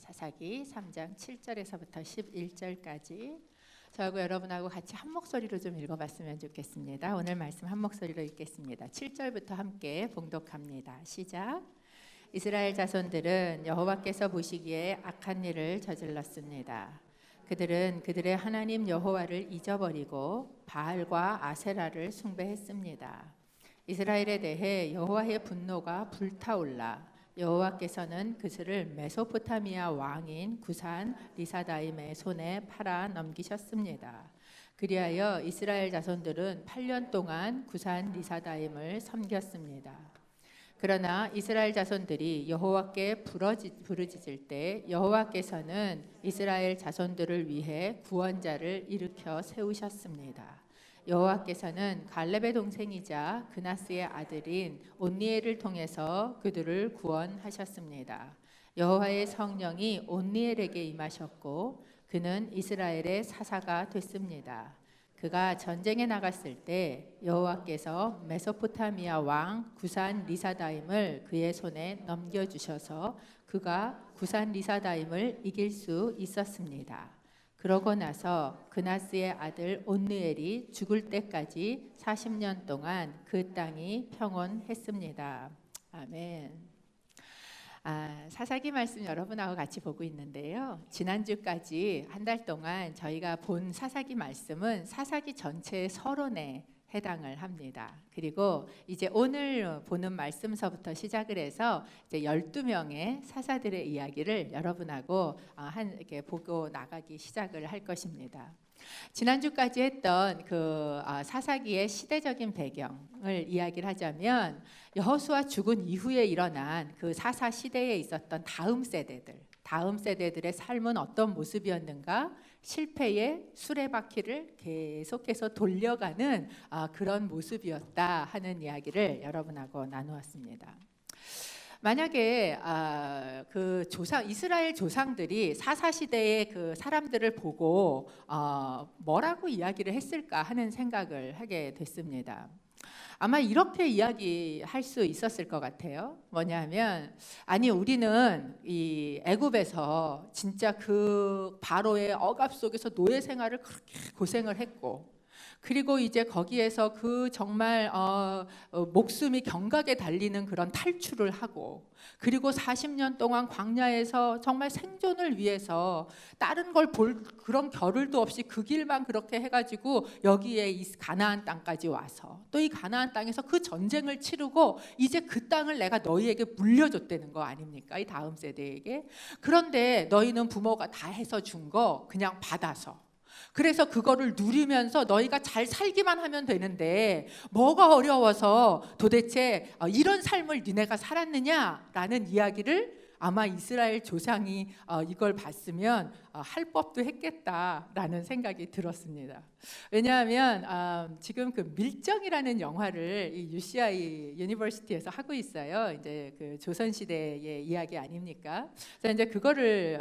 사사기 3장 7절에서부터 11절까지 저하고 여러분하고 같이 한 목소리로 좀 읽어봤으면 좋겠습니다. 오늘 말씀 한 목소리로 읽겠습니다. 7절부터 함께 봉독합니다. 시작. 이스라엘 자손들은 여호와께서 보시기에 악한 일을 저질렀습니다. 그들은 그들의 하나님 여호와를 잊어버리고 바알과 아세라를 숭배했습니다. 이스라엘에 대해 여호와의 분노가 불타올라 여호와께서는 그들을 메소포타미아 왕인 구산 리사다임의 손에 팔아 넘기셨습니다. 그리하여 이스라엘 자손들은 8년 동안 구산 리사다임을 섬겼습니다. 그러나 이스라엘 자손들이 여호와께 부르짖을 때 여호와께서는 이스라엘 자손들을 위해 구원자를 일으켜 세우셨습니다. 여호와께서는 갈렙의 동생이자 그나스의 아들인 온니엘을 통해서 그들을 구원하셨습니다. 여호와의 성령이 온니엘에게 임하셨고 그는 이스라엘의 사사가 됐습니다. 그가 전쟁에 나갔을 때 여호와께서 메소포타미아 왕 구산 리사다임을 그의 손에 넘겨주셔서 그가 구산 리사다임을 이길 수 있었습니다. 그러고 나서 그나스의 아들 온느엘이 죽을 때까지 40년 동안 그 땅이 평온했습니다. 아멘. 사사기 말씀 여러분하고 같이 보고 있는데요. 지난주까지 한 달 동안 저희가 본 사사기 말씀은 사사기 전체의 서론에 해당을 합니다. 그리고 이제 오늘 보는 말씀서부터 시작을 해서 이제 12명의 사사들의 이야기를 여러분하고 이렇게 보고 나가기 시작을 할 것입니다. 지난주까지 했던 그 사사기의 시대적인 배경을 이야기를 하자면 여호수아 죽은 이후에 일어난 그 사사 시대에 있었던 다음 세대들의 삶은 어떤 모습이었는가? 실패의 수레바퀴를 계속해서 돌려가는 그런 모습이었다 하는 이야기를 여러분하고 나누었습니다. 만약에 그 이스라엘 조상들이 사사 시대의 그 사람들을 보고 뭐라고 이야기를 했을까 하는 생각을 하게 됐습니다. 아마 이렇게 이야기할 수 있었을 것 같아요. 뭐냐면 아니 우리는 이 애굽에서 진짜 그 바로의 억압 속에서 노예 생활을 그렇게 고생을 했고 그리고 이제 거기에서 그 정말 목숨이 경각에 달리는 그런 탈출을 하고 그리고 40년 동안 광야에서 정말 생존을 위해서 다른 걸 볼 그런 겨를도 없이 그 길만 그렇게 해가지고 여기에 이 가나안 땅까지 와서 또 이 가나안 땅에서 그 전쟁을 치르고 이제 그 땅을 내가 너희에게 물려줬다는 거 아닙니까? 이 다음 세대에게. 그런데 너희는 부모가 다 해서 준 거 그냥 받아서 그래서 그거를 누리면서 너희가 잘 살기만 하면 되는데 뭐가 어려워서 도대체 이런 삶을 니네가 살았느냐라는 이야기를 아마 이스라엘 조상이 이걸 봤으면 할 법도 했겠다라는 생각이 들었습니다. 왜냐하면 지금 그 밀정이라는 영화를 이 UCI 유니버시티에서 하고 있어요. 이제 그 조선 시대의 이야기 아닙니까? 그래서 이제 그거를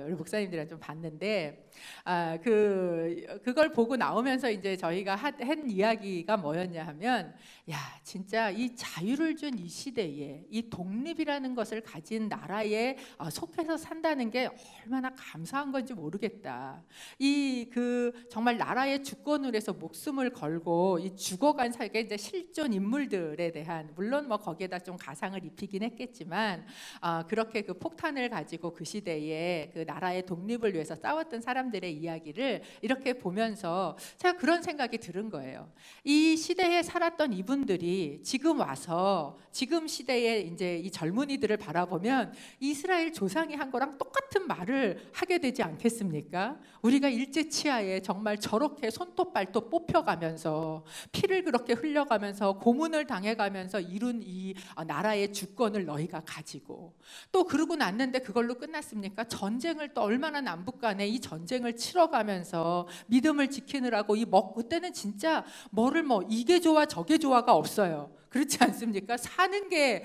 우리 목사님들이랑 좀 봤는데 그걸 보고 나오면서 이제 저희가 한 이야기가 뭐였냐 하면 야 진짜 이 자유를 준 이 시대에 이 독립이라는 것을 가진 나라에 속해서 산다는 게 얼마나 감사한 건지 모르겠다. 이 그 정말 나라의 주권을 위해서 목숨을 걸고 이 죽어간 사게 이제 실존 인물들에 대한 물론 뭐 거기에다 좀 가상을 입히긴 했겠지만 그렇게 그 폭탄을 가지고 그 시대에 그 나라의 독립을 위해서 싸웠던 사람들의 이야기를 이렇게 보면서 제가 그런 생각이 들은 거예요. 이 시대에 살았던 이분들이 지금 와서 지금 시대에 이제 이 젊은이들을 바라보면 이스라엘 조상이 한 거랑 똑같은 말을 하게 되지 않겠습니까? 우리가 일제치하에 정말 저렇게 손톱 발톱 뽑혀가면서 피를 그렇게 흘려가면서 고문을 당해가면서 이룬 이 나라의 주권을 너희가 가지고 또 그러고 났는데 그걸로 끝났습니까? 전쟁을 또 얼마나 남북 간에 이 전쟁을 치러가면서 믿음을 지키느라고 그때는 진짜 이게 좋아 저게 좋아가 없어요. 그렇지 않습니까? 사는 게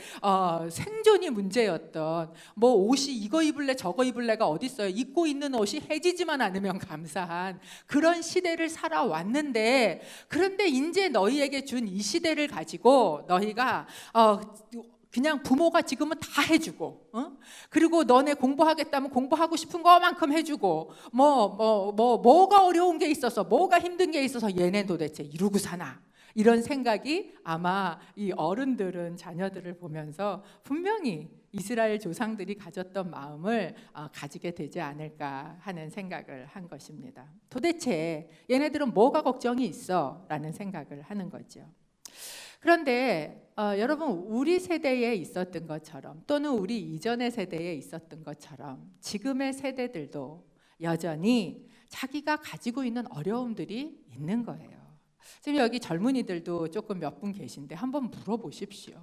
생존이 문제였던 옷이 이거 입을래 저거 입을래가 어디 있어요. 입고 있는 옷이 해지지만 않으면 감사한 그런 시대를 살아왔는데 그런데 이제 너희에게 준 이 시대를 가지고 너희가 그냥 부모가 지금은 다 해주고, 그리고 너네 공부하겠다면 공부하고 싶은 것만큼 해주고, 뭐가 어려운 게 있어서, 뭐가 힘든 게 있어서 얘네 도대체 이러고 사나, 이런 생각이 아마 이 어른들은 자녀들을 보면서 분명히 이스라엘 조상들이 가졌던 마음을 가지게 되지 않을까 하는 생각을 한 것입니다. 도대체 얘네들은 뭐가 걱정이 있어? 라는 생각을 하는 거죠. 그런데 여러분, 우리 세대에 있었던 것처럼 또는 우리 이전의 세대에 있었던 것처럼 지금의 세대들도 여전히 자기가 가지고 있는 어려움들이 있는 거예요. 지금 여기 젊은이들도 조금 몇 분 계신데 한번 물어보십시오.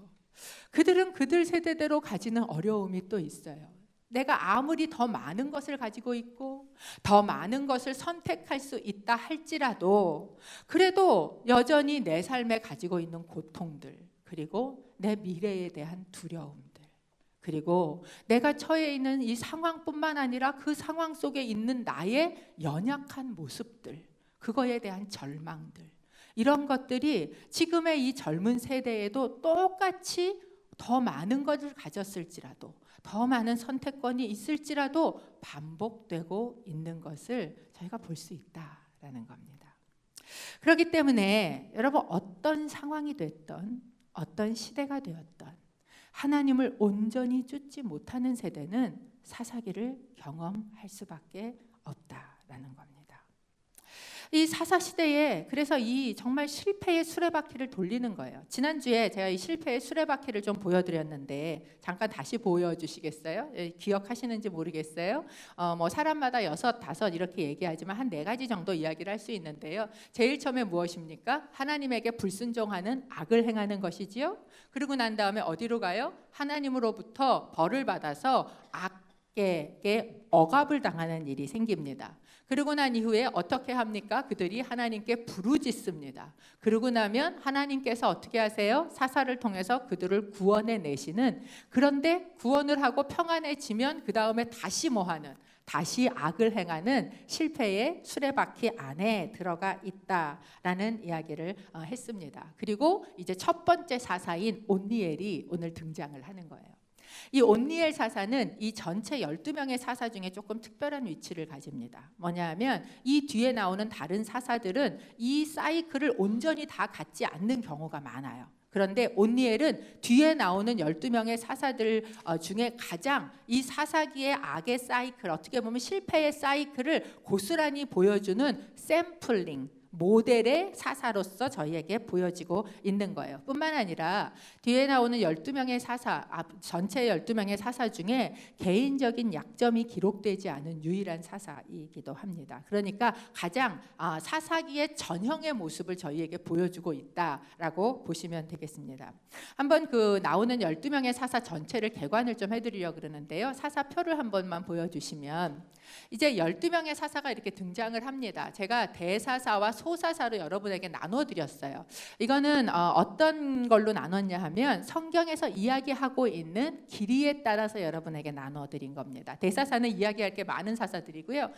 그들은 그들 세대대로 가지는 어려움이 또 있어요. 내가 아무리 더 많은 것을 가지고 있고 더 많은 것을 선택할 수 있다 할지라도 그래도 여전히 내 삶에 가지고 있는 고통들, 그리고 내 미래에 대한 두려움들, 그리고 내가 처해 있는 이 상황뿐만 아니라 그 상황 속에 있는 나의 연약한 모습들, 그거에 대한 절망들, 이런 것들이 지금의 이 젊은 세대에도 똑같이 더 많은 것을 가졌을지라도, 더 많은 선택권이 있을지라도 반복되고 있는 것을 저희가 볼 수 있다라는 겁니다. 그렇기 때문에 여러분, 어떤 상황이 됐던, 어떤 시대가 되었던 하나님을 온전히 쫓지 못하는 세대는 사사기를 경험할 수밖에 없다라는 겁니다. 이 사사시대에 그래서 이 정말 실패의 수레바퀴를 돌리는 거예요. 지난주에 제가 이 실패의 수레바퀴를 좀 보여드렸는데 잠깐 다시 보여주시겠어요? 기억하시는지 모르겠어요. 뭐 사람마다 6, 5 이렇게 얘기하지만 한 4가지 정도 이야기를 할 수 있는데요. 제일 처음에 무엇입니까? 하나님에게 불순종하는 악을 행하는 것이지요. 그리고 난 다음에 어디로 가요? 하나님으로부터 벌을 받아서 악에게 억압을 당하는 일이 생깁니다. 그러고 난 이후에 어떻게 합니까? 그들이 하나님께 부르짖습니다. 그러고 나면 하나님께서 어떻게 하세요? 사사를 통해서 그들을 구원해 내시는, 그런데 구원을 하고 평안해지면 그 다음에 다시 뭐하는, 다시 악을 행하는 실패의 수레바퀴 안에 들어가 있다라는 이야기를 했습니다. 그리고 이제 첫 번째 사사인 온니엘이 오늘 등장을 하는 거예요. 이 온니엘 사사는 이 전체 12명의 사사 중에 조금 특별한 위치를 가집니다. 뭐냐 하면 이 뒤에 나오는 다른 사사들은 이 사이클을 온전히 다 갖지 않는 경우가 많아요. 그런데 온니엘은 뒤에 나오는 12명의 사사들 중에 가장 이 사사기의 악의 사이클, 어떻게 보면 실패의 사이클을 고스란히 보여주는 샘플링, 모델의 사사로서 저희에게 보여지고 있는 거예요. 뿐만 아니라 뒤에 나오는 12명의 사사, 전체 12명의 사사 중에 개인적인 약점이 기록되지 않은 유일한 사사이기도 합니다. 그러니까 가장 사사기의 전형의 모습을 저희에게 보여주고 있다라고 보시면 되겠습니다. 한번 그 나오는 12명의 사사 전체를 개관을 좀 해드리려고 그러는데요. 사사표를 한 번만 보여주시면 이제 12명의 사사가 이렇게 등장을 합니다. 제가 대사사와 소사사로 여러분에게 나눠드렸어요. 이거는 어떤 걸로 나눴냐 하면 성경에서 이야기하고 있는 길이에 따라서 여러분에게 나눠드린 겁니다. 대사사는 이야기할 게 많은 사사들이고요.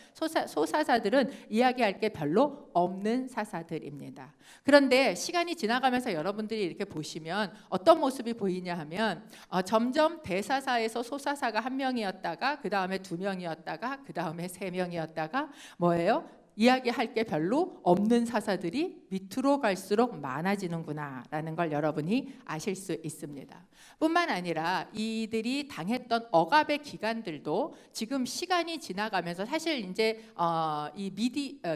소사사들은 이야기할 게 별로 없는 사사들입니다. 그런데 시간이 지나가면서 여러분들이 이렇게 보시면 어떤 모습이 보이냐 하면 점점 대사사에서 소사사가 1명이었다가 그 다음에 2명이었다가 그 다음에 3명이었다가 뭐예요? 이야기할 게 별로 없는 사사들이 밑으로 갈수록 많아지는구나 라는 걸 여러분이 아실 수 있습니다. 뿐만 아니라 이들이 당했던 억압의 기간들도 지금 시간이 지나가면서 사실 이제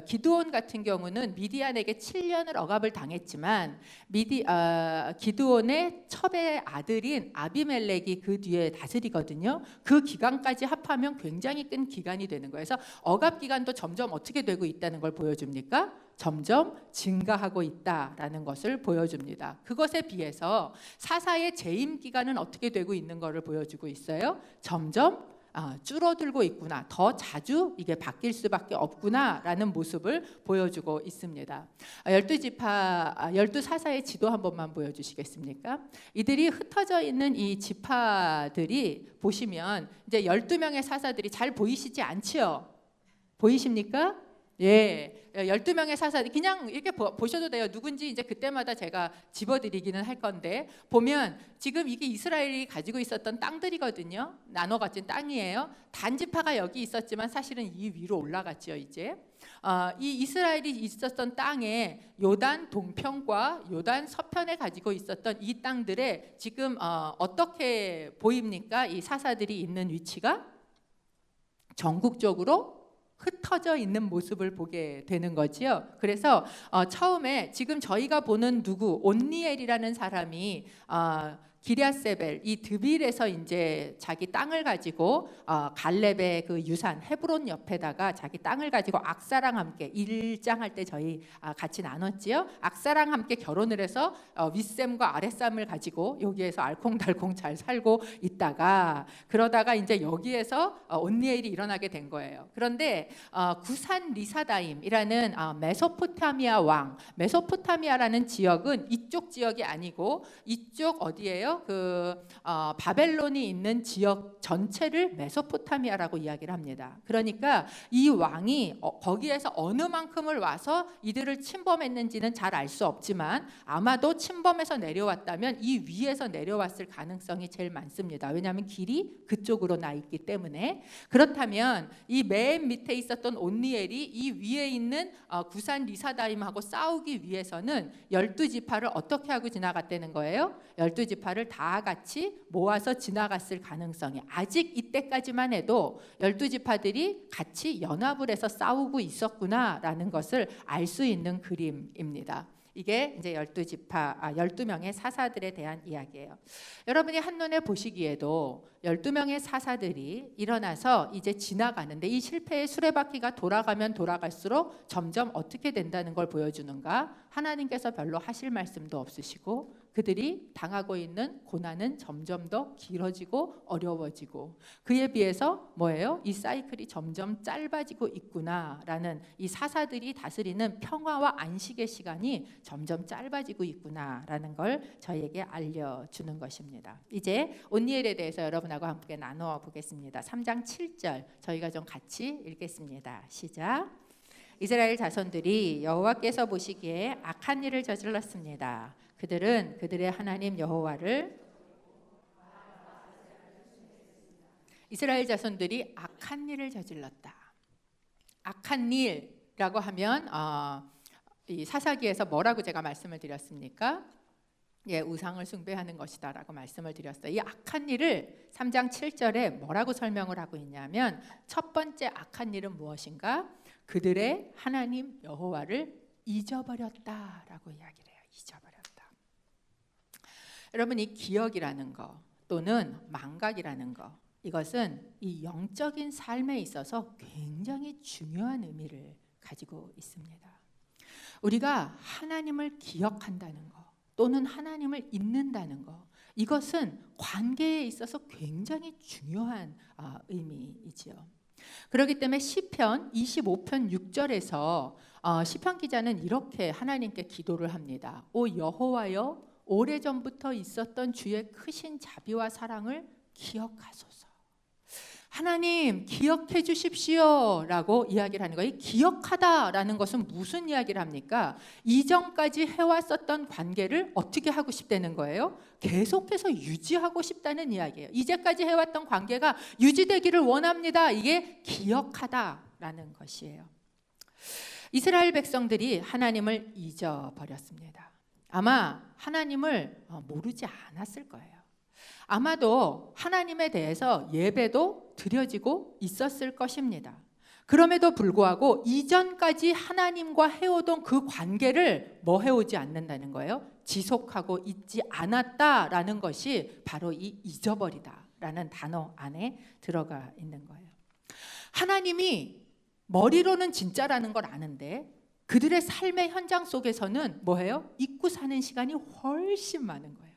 기드온 같은 경우는 미디안에게 7년을 억압을 당했지만 기드온의 첩의 아들인 아비멜렉이 그 뒤에 다스리거든요. 그 기간까지 합하면 굉장히 큰 기간이 되는 거예요. 그래서 억압 기간도 점점 어떻게 되고 있다는 걸 보여줍니까? 점점 증가하고 있다라는 것을 보여줍니다. 그것에 비해서 사사의 재임 기간은 어떻게 되고 있는 것을 보여주고 있어요? 점점 줄어들고 있구나, 더 자주 이게 바뀔 수밖에 없구나라는 모습을 보여주고 있습니다. 12사사의 지도 한 번만 보여주시겠습니까? 이들이 흩어져 있는 이 지파들이 보시면 이제 12명의 사사들이 잘 보이시지 않지요? 보이십니까? 예, 12명의 사사들 그냥 이렇게 보셔도 돼요. 누군지 이제 그때마다 제가 집어드리기는 할 건데 보면 지금 이게 이스라엘이 가지고 있었던 땅들이거든요. 나눠 가진 땅이에요. 단지파가 여기 있었지만 사실은 이 위로 올라갔죠. 이제 이 이스라엘이 있었던 땅에 요단 동편과 요단 서편에 가지고 있었던 이 땅들에 지금 어떻게 보입니까? 이 사사들이 있는 위치가 전국적으로 흩어져 있는 모습을 보게 되는 거지요. 그래서 처음에 지금 저희가 보는 누구 온니엘이라는 사람이 기럇세벨 이 드빌에서 이제 자기 땅을 가지고 갈렙의 그 유산 헤브론 옆에다가 자기 땅을 가지고 악사랑 함께 일장할 때 저희 같이 나눴지요. 악사랑 함께 결혼을 해서 윗셈과 아랫셈을 가지고 여기에서 알콩달콩 잘 살고 있다가 그러다가 이제 여기에서 온니엘이 일어나게 된 거예요. 그런데 구산 리사다임이라는 메소포타미아 왕, 메소포타미아라는 지역은 이쪽 지역이 아니고 이쪽 어디예요? 바벨론이 있는 지역 전체를 메소포타미아라고 이야기를 합니다. 그러니까 이 왕이 거기에서 어느 만큼을 와서 이들을 침범했는지는 잘 알 수 없지만 아마도 침범해서 내려왔다면 이 위에서 내려왔을 가능성이 제일 많습니다. 왜냐하면 길이 그쪽으로 나 있기 때문에. 그렇다면 이 맨 밑에 있었던 온니엘이 이 위에 있는 구산 리사다임하고 싸우기 위해서는 12지파를 어떻게 하고 지나갔다는 거예요? 12지파를 다 같이 모아서 지나갔을 가능성이 아직 이때까지만 해도 12지파들이 같이 연합을 해서 싸우고 있었구나라는 것을 알 수 있는 그림입니다. 이게 이제 12명의 사사들에 대한 이야기예요. 여러분이 한눈에 보시기에도 12명의 사사들이 일어나서 이제 지나가는데 이 실패의 수레바퀴가 돌아가면 돌아갈수록 점점 어떻게 된다는 걸 보여주는가? 하나님께서 별로 하실 말씀도 없으시고 그들이 당하고 있는 고난은 점점 더 길어지고 어려워지고 그에 비해서 뭐예요? 이 사이클이 점점 짧아지고 있구나라는 이 사사들이 다스리는 평화와 안식의 시간이 점점 짧아지고 있구나라는 걸 저희에게 알려주는 것입니다. 이제 온니엘에 대해서 여러분하고 함께 나누어 보겠습니다. 3장 7절 저희가 좀 같이 읽겠습니다. 시작. 이스라엘 자손들이 여호와께서 보시기에 악한 일을 저질렀습니다. 그들은 그들의 하나님 여호와를 이스라엘 자손들이 악한 일을 저질렀다. 악한 일이라고 하면 이 사사기에서 뭐라고 제가 말씀을 드렸습니까? 예, 우상을 숭배하는 것이다라고 말씀을 드렸어요. 이 악한 일을 3장 7절에 뭐라고 설명을 하고 있냐면 첫 번째 악한 일은 무엇인가? 그들의 하나님 여호와를 잊어버렸다라고 이야기를 해요. 잊어버렸다. 여러분 이 기억이라는 거 또는 망각이라는 거 이것은 이 영적인 삶에 있어서 굉장히 중요한 의미를 가지고 있습니다. 우리가 하나님을 기억한다는 거 또는 하나님을 잊는다는 거 이것은 관계에 있어서 굉장히 중요한 의미이지요. 그렇기 때문에 시편 25편 6절에서 시편 기자는 이렇게 하나님께 기도를 합니다. 오 여호와여 오래전부터 있었던 주의 크신 자비와 사랑을 기억하소서. 하나님 기억해 주십시오 라고 이야기를 하는 거예요. 기억하다라는 것은 무슨 이야기를 합니까? 이전까지 해왔었던 관계를 어떻게 하고 싶다는 거예요? 계속해서 유지하고 싶다는 이야기예요. 이제까지 해왔던 관계가 유지되기를 원합니다. 이게 기억하다라는 것이에요. 이스라엘 백성들이 하나님을 잊어버렸습니다. 아마 하나님을 모르지 않았을 거예요. 아마도 하나님에 대해서 예배도 드려지고 있었을 것입니다. 그럼에도 불구하고 이전까지 하나님과 해오던 그 관계를 뭐 해오지 않는다는 거예요? 지속하고 있지 않았다라는 것이 바로 이 잊어버리다라는 단어 안에 들어가 있는 거예요. 하나님이 머리로는 진짜라는 걸 아는데 그들의 삶의 현장 속에서는 뭐예요? 잊고 사는 시간이 훨씬 많은 거예요.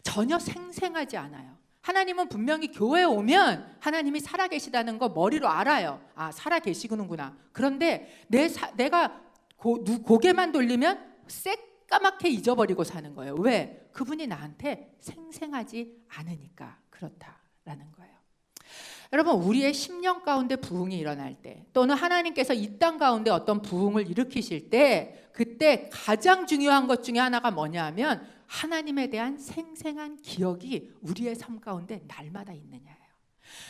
전혀 생생하지 않아요. 하나님은 분명히 교회에 오면 하나님이 살아계시다는 거 머리로 알아요. 아, 살아계시구나. 그런데 내가 고개만 돌리면 새까맣게 잊어버리고 사는 거예요. 왜? 그분이 나한테 생생하지 않으니까 그렇다라는 거예요. 여러분, 우리의 심령 가운데 부흥이 일어날 때, 또는 하나님께서 이 땅 가운데 어떤 부흥을 일으키실 때, 그때 가장 중요한 것 중에 하나가 뭐냐 하면 하나님에 대한 생생한 기억이 우리의 삶 가운데 날마다 있느냐예요.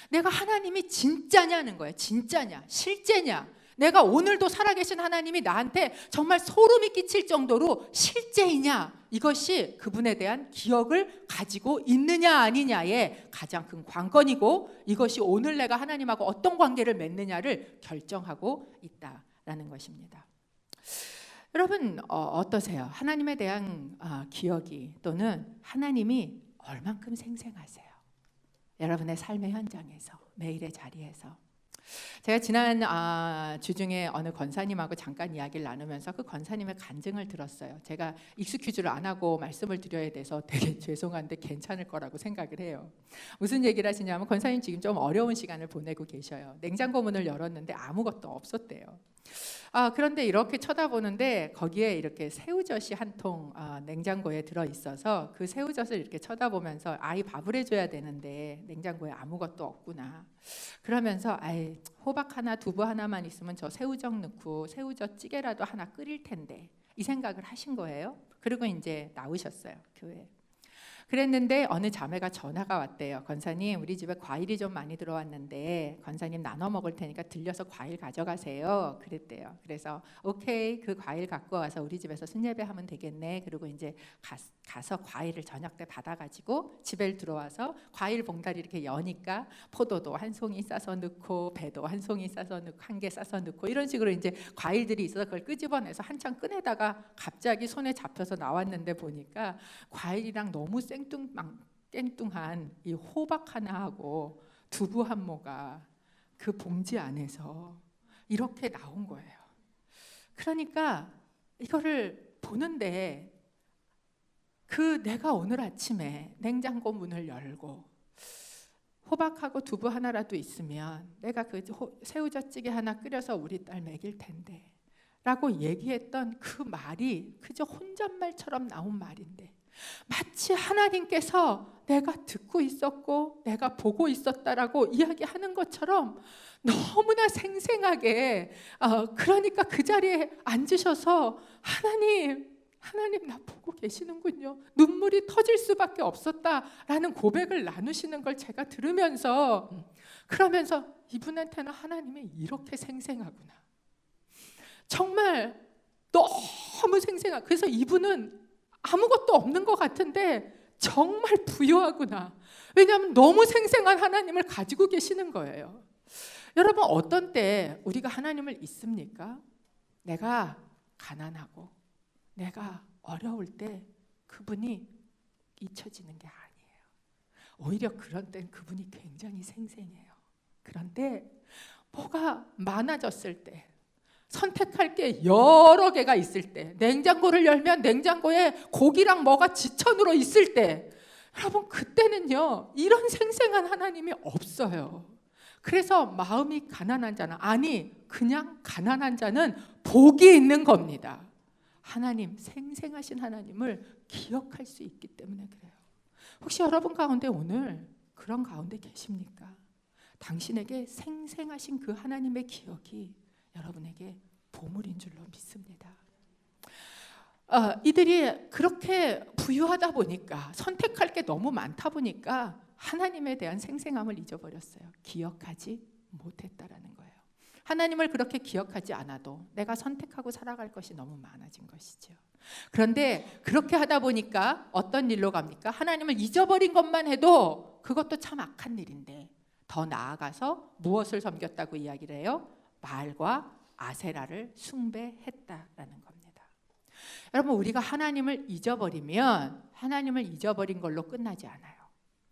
내가 하나님이 진짜냐는 거예요. 진짜냐, 실제냐, 내가 오늘도 살아계신 하나님이 나한테 정말 소름이 끼칠 정도로 실제이냐, 이것이 그분에 대한 기억을 가지고 있느냐 아니냐의 가장 큰 관건이고, 이것이 오늘 내가 하나님하고 어떤 관계를 맺느냐를 결정하고 있다라는 것입니다. 여러분, 어떠세요? 하나님에 대한 기억이, 또는 하나님이 얼만큼 생생하세요? 여러분의 삶의 현장에서, 매일의 자리에서. 제가 지난 주중에 어느 권사님하고 잠깐 이야기를 나누면서 그 권사님의 간증을 들었어요. 제가 익숙히지를 안 하고 말씀을 드려야 돼서 되게 죄송한데 괜찮을 거라고 생각을 해요. 무슨 얘기를 하시냐면, 권사님 지금 좀 어려운 시간을 보내고 계셔요. 냉장고 문을 열었는데 아무것도 없었대요. 그런데 이렇게 쳐다보는데 거기에 이렇게 새우젓이 한 통 냉장고에 들어있어서 그 새우젓을 이렇게 쳐다보면서 아이 밥을 해줘야 되는데 냉장고에 아무것도 없구나. 그러면서 호박 하나, 두부 하나만 있으면 저 새우젓 넣고 새우젓 찌개라도 하나 끓일 텐데, 이 생각을 하신 거예요. 그리고 이제 나오셨어요, 교회. 그랬는데 어느 자매가 전화가 왔대요. 권사님, 우리 집에 과일이 좀 많이 들어왔는데 권사님 나눠 먹을 테니까 들려서 과일 가져가세요. 그랬대요. 그래서 오케이, 그 과일 갖고 와서 우리 집에서 순예배하면 되겠네. 그리고 이제 가서 과일을 저녁 때 받아가지고 집에 들어와서 과일 봉다리 이렇게 여니까 포도도 한 송이 싸서 넣고 배도 한 송이 싸서 넣고 한 개 싸서 넣고 이런 식으로 이제 과일들이 있어서 그걸 끄집어내서 한참 꺼내다가 갑자기 손에 잡혀서 나왔는데 보니까 과일이랑 너무 땡뚱한 이 호박 하나하고 두부 한 모가 그 봉지 안에서 이렇게 나온 거예요. 그러니까 이거를 보는데 내가 오늘 아침에 냉장고 문을 열고 호박하고 두부 하나라도 있으면 내가 그 새우젓찌개 하나 끓여서 우리 딸 먹일 텐데 라고 얘기했던 그 말이 그저 혼잣말처럼 나온 말인데, 마치 하나님께서 내가 듣고 있었고 내가 보고 있었다라고 이야기하는 것처럼 너무나 생생하게, 그러니까 그 자리에 앉으셔서 하나님 나 보고 계시는군요, 눈물이 터질 수밖에 없었다라는 고백을 나누시는 걸 제가 들으면서, 그러면서 이분한테는 하나님이 이렇게 생생하구나, 정말 너무 생생하고, 그래서 이분은 아무것도 없는 것 같은데 정말 부유하구나. 왜냐하면 너무 생생한 하나님을 가지고 계시는 거예요. 여러분, 어떤 때 우리가 하나님을 잊습니까? 내가 가난하고 내가 어려울 때 그분이 잊혀지는 게 아니에요. 오히려 그런 땐 그분이 굉장히 생생해요. 그런데 뭐가 많아졌을 때, 선택할 게 여러 개가 있을 때, 냉장고를 열면 냉장고에 고기랑 뭐가 지천으로 있을 때, 여러분 그때는요 이런 생생한 하나님이 없어요. 그래서 마음이 가난한 자는, 그냥 가난한 자는 복이 있는 겁니다. 하나님, 생생하신 하나님을 기억할 수 있기 때문에 그래요. 혹시 여러분 가운데 오늘 그런 가운데 계십니까? 당신에게 생생하신 그 하나님의 기억이 여러분에게 보물인 줄로 믿습니다. 이들이 그렇게 부유하다 보니까, 선택할 게 너무 많다 보니까 하나님에 대한 생생함을 잊어버렸어요. 기억하지 못했다라는 거예요. 하나님을 그렇게 기억하지 않아도 내가 선택하고 살아갈 것이 너무 많아진 것이죠. 그런데 그렇게 하다 보니까 어떤 일로 갑니까? 하나님을 잊어버린 것만 해도 그것도 참 악한 일인데, 더 나아가서 무엇을 섬겼다고 이야기를 해요? 바알과 아세라를 숭배했다라는 겁니다. 여러분, 우리가 하나님을 잊어버리면 하나님을 잊어버린 걸로 끝나지 않아요.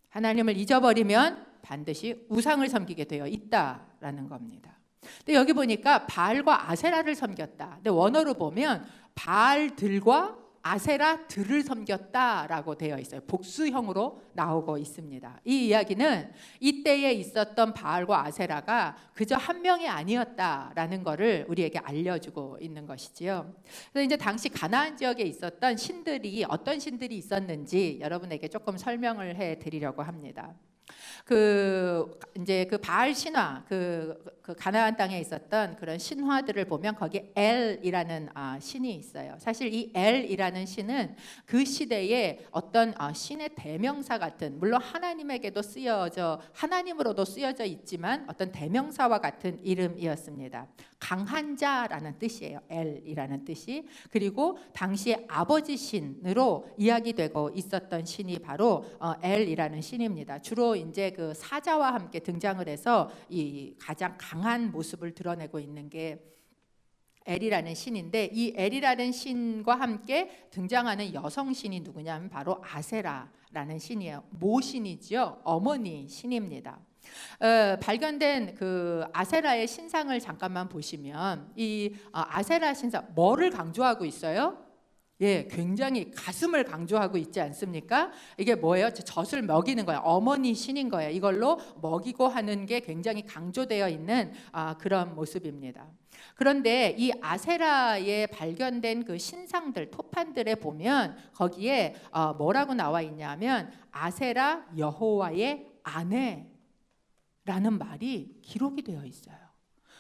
하나님을 잊어버리면 반드시 우상을 섬기게 되어 있다라는 겁니다. 근데 여기 보니까 바알과 아세라를 섬겼다. 근데 원어로 보면 바알들과 아세라들을 섬겼다라고 되어 있어요. 복수형으로 나오고 있습니다. 이 이야기는 이때에 있었던 바알과 아세라가 그저 한 명이 아니었다라는 것을 우리에게 알려주고 있는 것이지요. 그래서 이제 당시 가나안 지역에 있었던 신들이 어떤 신들이 있었는지 여러분에게 조금 설명을 해드리려고 합니다. 이제 그 바알 신화, 그 가나안 땅에 있었던 그런 신화들을 보면 거기에 엘이라는 신이 있어요. 사실 이 엘이라는 신은 그 시대에 어떤 신의 대명사 같은, 물론 하나님에게도 하나님으로도 쓰여져 있지만 어떤 대명사와 같은 이름이었습니다. 강한 자라는 뜻이에요. 엘이라는 뜻이. 그리고 당시에 아버지 신으로 이야기되고 있었던 신이 바로 엘이라는 신입니다. 주로 이제 그 사자와 함께 등장을 해서 이 가장 강한 모습을 드러내고 있는 게 엘이라는 신인데, 이 엘이라는 신과 함께 등장하는 여성 신이 누구냐면 바로 아세라라는 신이에요. 모신이죠. 어머니 신입니다. 발견된 그 아세라의 신상을 잠깐만 보시면 이 아세라 신상 뭐를 강조하고 있어요? 예, 굉장히 가슴을 강조하고 있지 않습니까? 이게 뭐예요? 젖을 먹이는 거예요. 어머니 신인 거예요. 이걸로 먹이고 하는 게 굉장히 강조되어 있는 그런 모습입니다. 그런데 이 아세라에 발견된 그 신상들, 토판들에 보면 거기에 뭐라고 나와 있냐면 아세라 여호와의 아내라는 말이 기록이 되어 있어요.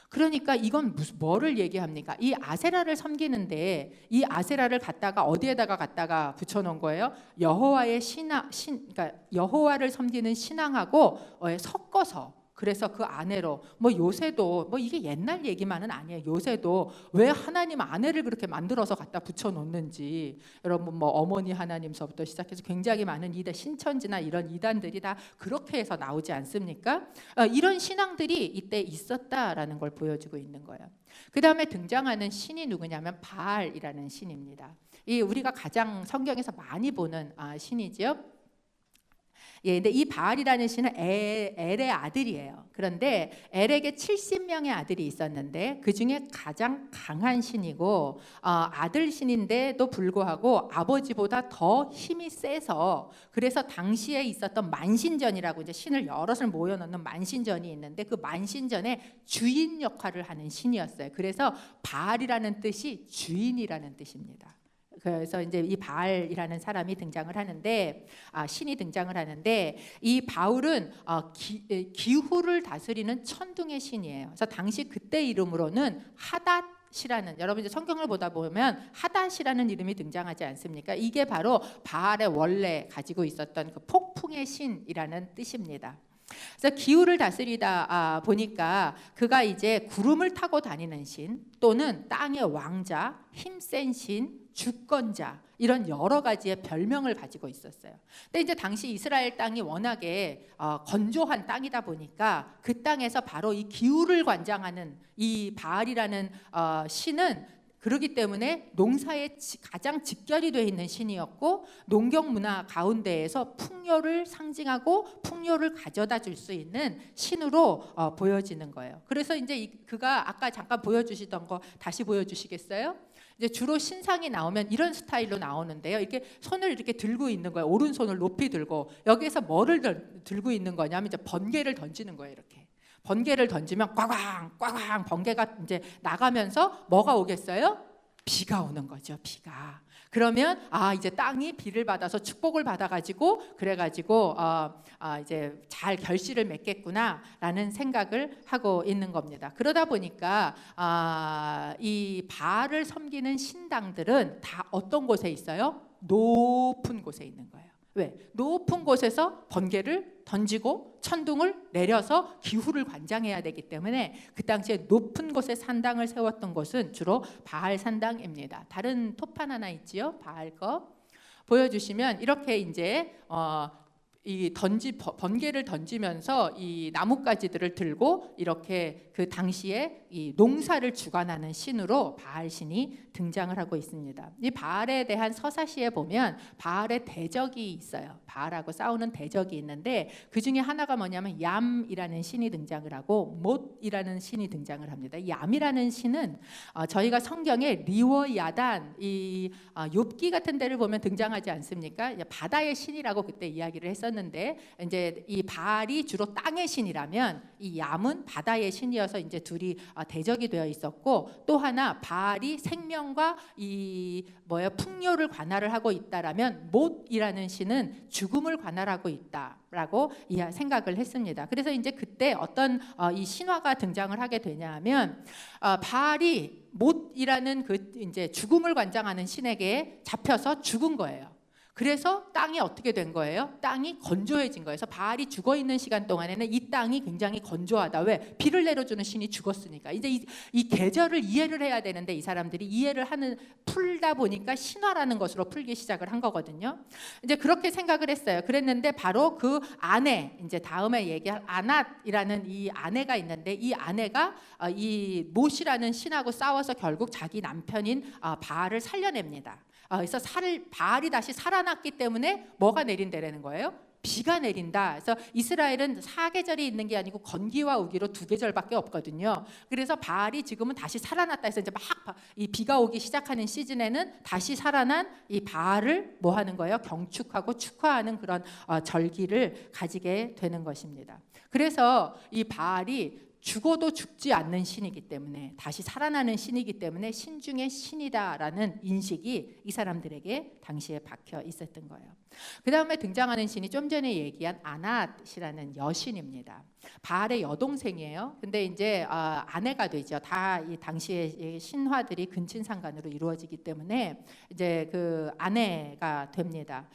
그러니까 이건 뭐를 얘기합니까? 이 아세라를 섬기는데 이 아세라를 어디에다가 붙여놓은 거예요? 여호와의 그러니까 여호와를 섬기는 신앙하고 섞어서, 그래서 그 아내로 요새도 이게 옛날 얘기만은 아니에요. 요새도 왜 하나님 아내를 그렇게 만들어서 갖다 붙여놓는지, 여러분 어머니 하나님서부터 시작해서 굉장히 많은 이단, 신천지나 이런 이단들이 다 그렇게 해서 나오지 않습니까? 이런 신앙들이 이때 있었다라는 걸 보여주고 있는 거예요. 그 다음에 등장하는 신이 누구냐면 바알이라는 신입니다. 이 우리가 가장 성경에서 많이 보는 신이지요. 예, 근데 이 바알이라는 신은 엘의 아들이에요. 그런데 엘에게 70명의 아들이 있었는데 그 중에 가장 강한 신이고 아들 신인데도 불구하고 아버지보다 더 힘이 세서, 그래서 당시에 있었던 만신전이라고 이제 신을 여럿을 모여놓는 만신전이 있는데 그 만신전의 주인 역할을 하는 신이었어요. 그래서 바알이라는 뜻이 주인이라는 뜻입니다. 그래서 이제 이 바알이라는 사람이 등장을 하는데, 신이 등장을 하는데, 이 바울은 기후를 다스리는 천둥의 신이에요. 그래서 당시 그때 이름으로는 하닷이라는, 여러분 이제 성경을 보다 보면 하닷이라는 이름이 등장하지 않습니까? 이게 바로 바알의 원래 가지고 있었던 그 폭풍의 신이라는 뜻입니다. 그래서 기후를 다스리다 보니까 그가 이제 구름을 타고 다니는 신, 또는 땅의 왕자, 힘센 신, 주권자, 이런 여러 가지의 별명을 가지고 있었어요. 근데 이제 당시 이스라엘 땅이 워낙에 건조한 땅이다 보니까 그 땅에서 바로 이 기후를 관장하는 이 바알이라는 신은, 그렇기 때문에 농사에 가장 직결이 되어 있는 신이었고, 농경 문화 가운데에서 풍요를 상징하고 풍요를 가져다 줄 수 있는 신으로 보여지는 거예요. 그래서 이제 그가 아까 잠깐 보여주시던 거 다시 보여주시겠어요? 이제 주로 신상이 나오면 이런 스타일로 나오는데요. 이렇게 손을 이렇게 들고 있는 거예요. 오른손을 높이 들고, 여기에서 뭐를 들고 있는 거냐면 이제 번개를 던지는 거예요. 이렇게 번개를 던지면 꽝꽝 번개가 이제 나가면서 뭐가 오겠어요? 비가 오는 거죠. 비가. 그러면 이제 땅이 비를 받아서 축복을 받아가지고, 그래가지고 이제 잘 결실을 맺겠구나라는 생각을 하고 있는 겁니다. 그러다 보니까 이 바알을 섬기는 신당들은 다 어떤 곳에 있어요? 높은 곳에 있는 거예요. 왜? 높은 곳에서 번개를 던지고 천둥을 내려서 기후를 관장해야 되기 때문에 그 당시에 높은 곳에 산당을 세웠던 곳은 주로 바알 산당입니다. 다른 토판 하나 있지요? 바알 거 보여주시면 이렇게 이제 번개를 던지면서 이 나뭇가지들을 들고 이렇게 그 당시에 이 농사를 주관하는 신으로 바알 신이 등장을 하고 있습니다. 이 바알에 대한 서사시에 보면 바알의 대적이 있어요. 바알하고 싸우는 대적이 있는데 그 중에 하나가 뭐냐면 얌이라는 신이 등장을 하고 못이라는 신이 등장을 합니다. 이 얌이라는 신은 저희가 성경에 리워 야단, 이 욥기 같은 데를 보면 등장하지 않습니까? 바다의 신이라고 그때 이야기를 했었는데, 있었는데 이제 이 바알이 주로 땅의 신이라면 이 얌은 바다의 신이어서 이제 둘이 대적이 되어 있었고, 또 하나 바알이 생명과 이 풍요를 관할을 하고 있다라면 못이라는 신은 죽음을 관할하고 있다라고 생각을 했습니다. 그래서 이제 그때 어떤 이 신화가 등장을 하게 되냐면 바알이 못이라는 그 이제 죽음을 관장하는 신에게 잡혀서 죽은 거예요. 그래서 땅이 어떻게 된 거예요? 땅이 건조해진 거예요. 그래서 바알이 죽어 있는 시간 동안에는 이 땅이 굉장히 건조하다. 왜? 비를 내려주는 신이 죽었으니까. 이제 이 계절을 이해를 해야 되는데 이 사람들이 이해를 풀다 보니까 신화라는 것으로 풀기 시작을 한 거거든요. 이제 그렇게 생각을 했어요. 그랬는데 바로 그 아내, 이제 다음에 얘기할 아낫이라는 이 아내가 있는데, 이 아내가 이 못이라는 신하고 싸워서 결국 자기 남편인 바알을 살려냅니다. 그래서 바알이 다시 살아났기 때문에 뭐가 내린다라는 거예요? 비가 내린다. 그래서 이스라엘은 사계절이 있는 게 아니고 건기와 우기로 2계절밖에 없거든요. 그래서 바알이 지금은 다시 살아났다 해서 이제 막 이 비가 오기 시작하는 시즌에는 다시 살아난 이 바알을 뭐 하는 거예요? 경축하고 축하하는 그런 절기를 가지게 되는 것입니다. 그래서 이 바알이 죽어도 죽지 않는 신이기 때문에, 다시 살아나는 신이기 때문에 신 중에 신이다라는 인식이 이 사람들에게 당시에 박혀 있었던 거예요. 그 다음에 등장하는 신이 좀 전에 얘기한 아낫이라는 여신입니다. 바알의 여동생이에요. 근데 이제 아내가 되죠. 다 이 당시의 신화들이 근친상간으로 이루어지기 때문에 이제 그 아내가 됩니다.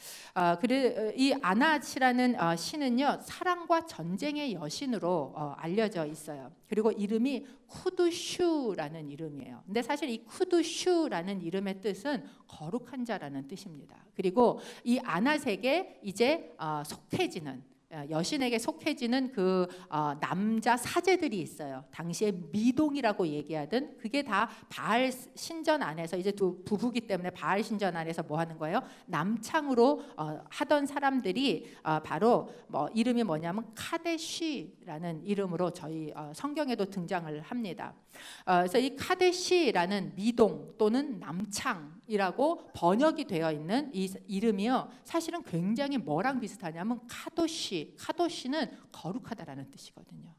이 아낫이라는 신은요, 사랑과 전쟁의 여신으로 알려져 있어요. 그리고 이름이 쿠두슈라는 이름이에요. 근데 사실 이 쿠두슈라는 이름의 뜻은 거룩한 자라는 뜻입니다. 그리고 이 아낫에게 이제 속해지는, 여신에게 속해지는 그 남자 사제들이 있어요. 당시에 미동이라고 얘기하던, 그게 다 바알 신전 안에서, 이제 부부기 때문에 바알 신전 안에서 뭐 하는 거예요? 남창으로 하던 사람들이 바로 이름이 뭐냐면 카데시라는 이름으로 저희 성경에도 등장을 합니다. 그래서 이 카데시라는 미동 또는 남창이라고 번역이 되어 있는 이 이름이요, 사실은 굉장히 뭐랑 비슷하냐면 카도시는 거룩하다라는 뜻이거든요.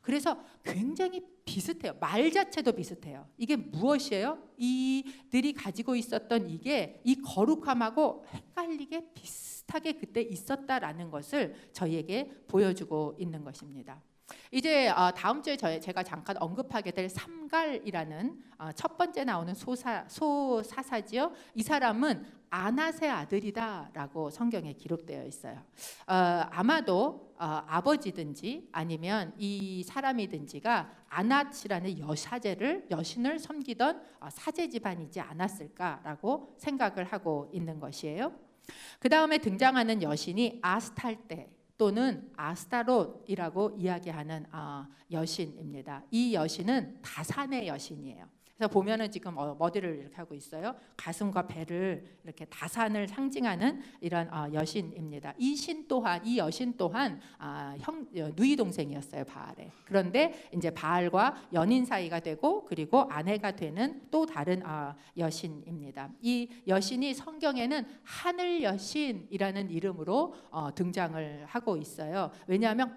그래서 굉장히 비슷해요. 말 자체도 비슷해요. 이게 무엇이에요? 이들이 가지고 있었던 이게 이 거룩함하고 헷갈리게 비슷하게 그때 있었다라는 것을 저희에게 보여주고 있는 것입니다. 이제 다음 주에 제가 잠깐 언급하게 될 삼갈이라는 첫 번째 나오는 소사사지요. 이 사람은 아낫의 아들이다라고 성경에 기록되어 있어요. 아마도 아버지든지 아니면 이 사람이든지가 아낫이라는 여신을 섬기던 사제 집안이지 않았을까라고 생각을 하고 있는 것이에요. 그 다음에 등장하는 여신이 아스탈테 또는 아스타롯이라고 이야기하는 여신입니다. 이 여신은 다산의 여신이에요. 그래서 보면은 지금 어디를 이렇게 하고 있어요? 가슴과 배를 이렇게 다산을 상징하는 이런 여신입니다. 이 여신 또한 누이 동생이었어요, 바알의. 그런데 이제 바알과 연인 사이가 되고, 그리고 아내가 되는 또 다른 여신입니다. 이 여신이 성경에는 하늘 여신이라는 이름으로 등장을 하고 있어요. 왜냐하면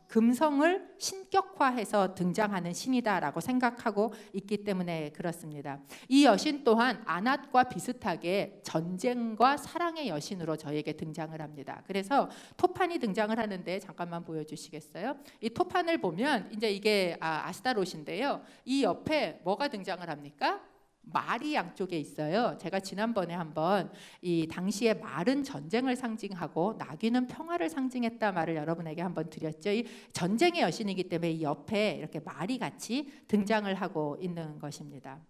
금성을 신격화해서 등장하는 신이다라고 생각하고 있기 때문에 그렇습니다. 이 여신 또한 아낫과 비슷하게 전쟁과 사랑의 여신으로 저에게 등장을 합니다. 그래서 토판이 등장을 하는데 잠깐만 보여주시겠어요? 이 토판을 보면 이제 이게 아스타롯인데요. 이 옆에 뭐가 등장을 합니까? 말이 양쪽에 있어요. 제가 지난번에 한번 이 당시에 말은 전쟁을 상징하고 나귀는 평화를 상징했다 말을 여러분에게 한번 드렸죠. 이 전쟁의 여신이기 때문에 이 옆에 이렇게 말이 같이 등장을 하고 있는 것입니다.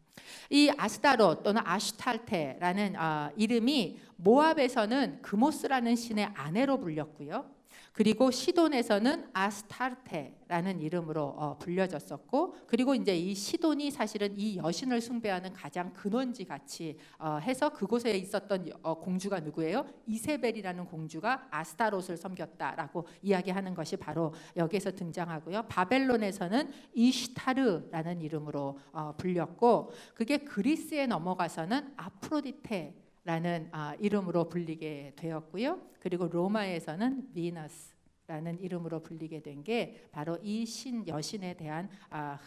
이 아스타롯 또는 아슈탈테라는 이름이 모압에서는 그모스라는 신의 아내로 불렸고요. 그리고 시돈에서는 아스타르테라는 이름으로 불려졌었고, 그리고 이제 이 시돈이 사실은 이 여신을 숭배하는 가장 근원지 같이 해서 그곳에 있었던 공주가 누구예요? 이세벨이라는 공주가 아스타롯을 섬겼다라고 이야기하는 것이 바로 여기에서 등장하고요. 바벨론에서는 이슈타르라는 이름으로 불렸고, 그게 그리스에 넘어가서는 아프로디테 라는 이름으로 불리게 되었고요. 그리고 로마에서는 비너스라는 이름으로 불리게 된 게 바로 이 여신에 대한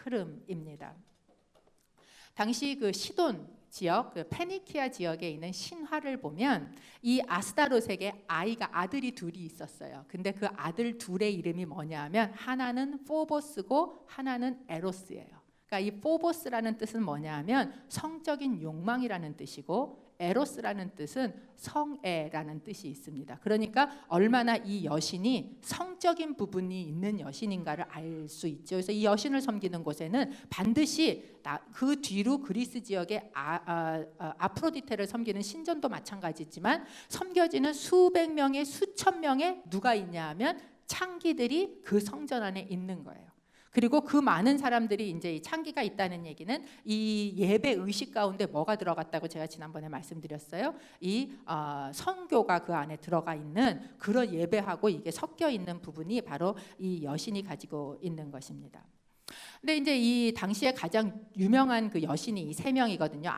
흐름입니다. 당시 그 시돈 지역, 그 페니키아 지역에 있는 신화를 보면 이 아스타롯에게 아들이 둘이 있었어요. 근데 그 아들 둘의 이름이 뭐냐면 하나는 포보스고 하나는 에로스예요. 그러니까 이 포보스라는 뜻은 뭐냐면 성적인 욕망이라는 뜻이고 에로스라는 뜻은 성애라는 뜻이 있습니다. 그러니까 얼마나 이 여신이 성적인 부분이 있는 여신인가를 알 수 있죠. 그래서 이 여신을 섬기는 곳에는 반드시 그 뒤로 그리스 지역의 아프로디테를 섬기는 신전도 마찬가지지만 섬겨지는 수백 명의 수천 명의 누가 있냐 하면 창기들이 그 성전 안에 있는 거예요. 그리고 그 많은 사람들이 이제 이 창기가 있다는 얘기는 이 예배 의식 가운데 뭐가 들어갔다고 제가 지난번에 말씀드렸어요. 이 성교가 그 안에 들어가 있는 그런 예배하고 이게 섞여 있는 부분이 바로 이 여신이 가지고 있는 것입니다. 근데 이제 이 당시에 가장 유명한 그 여신이 이 세 명이거든요.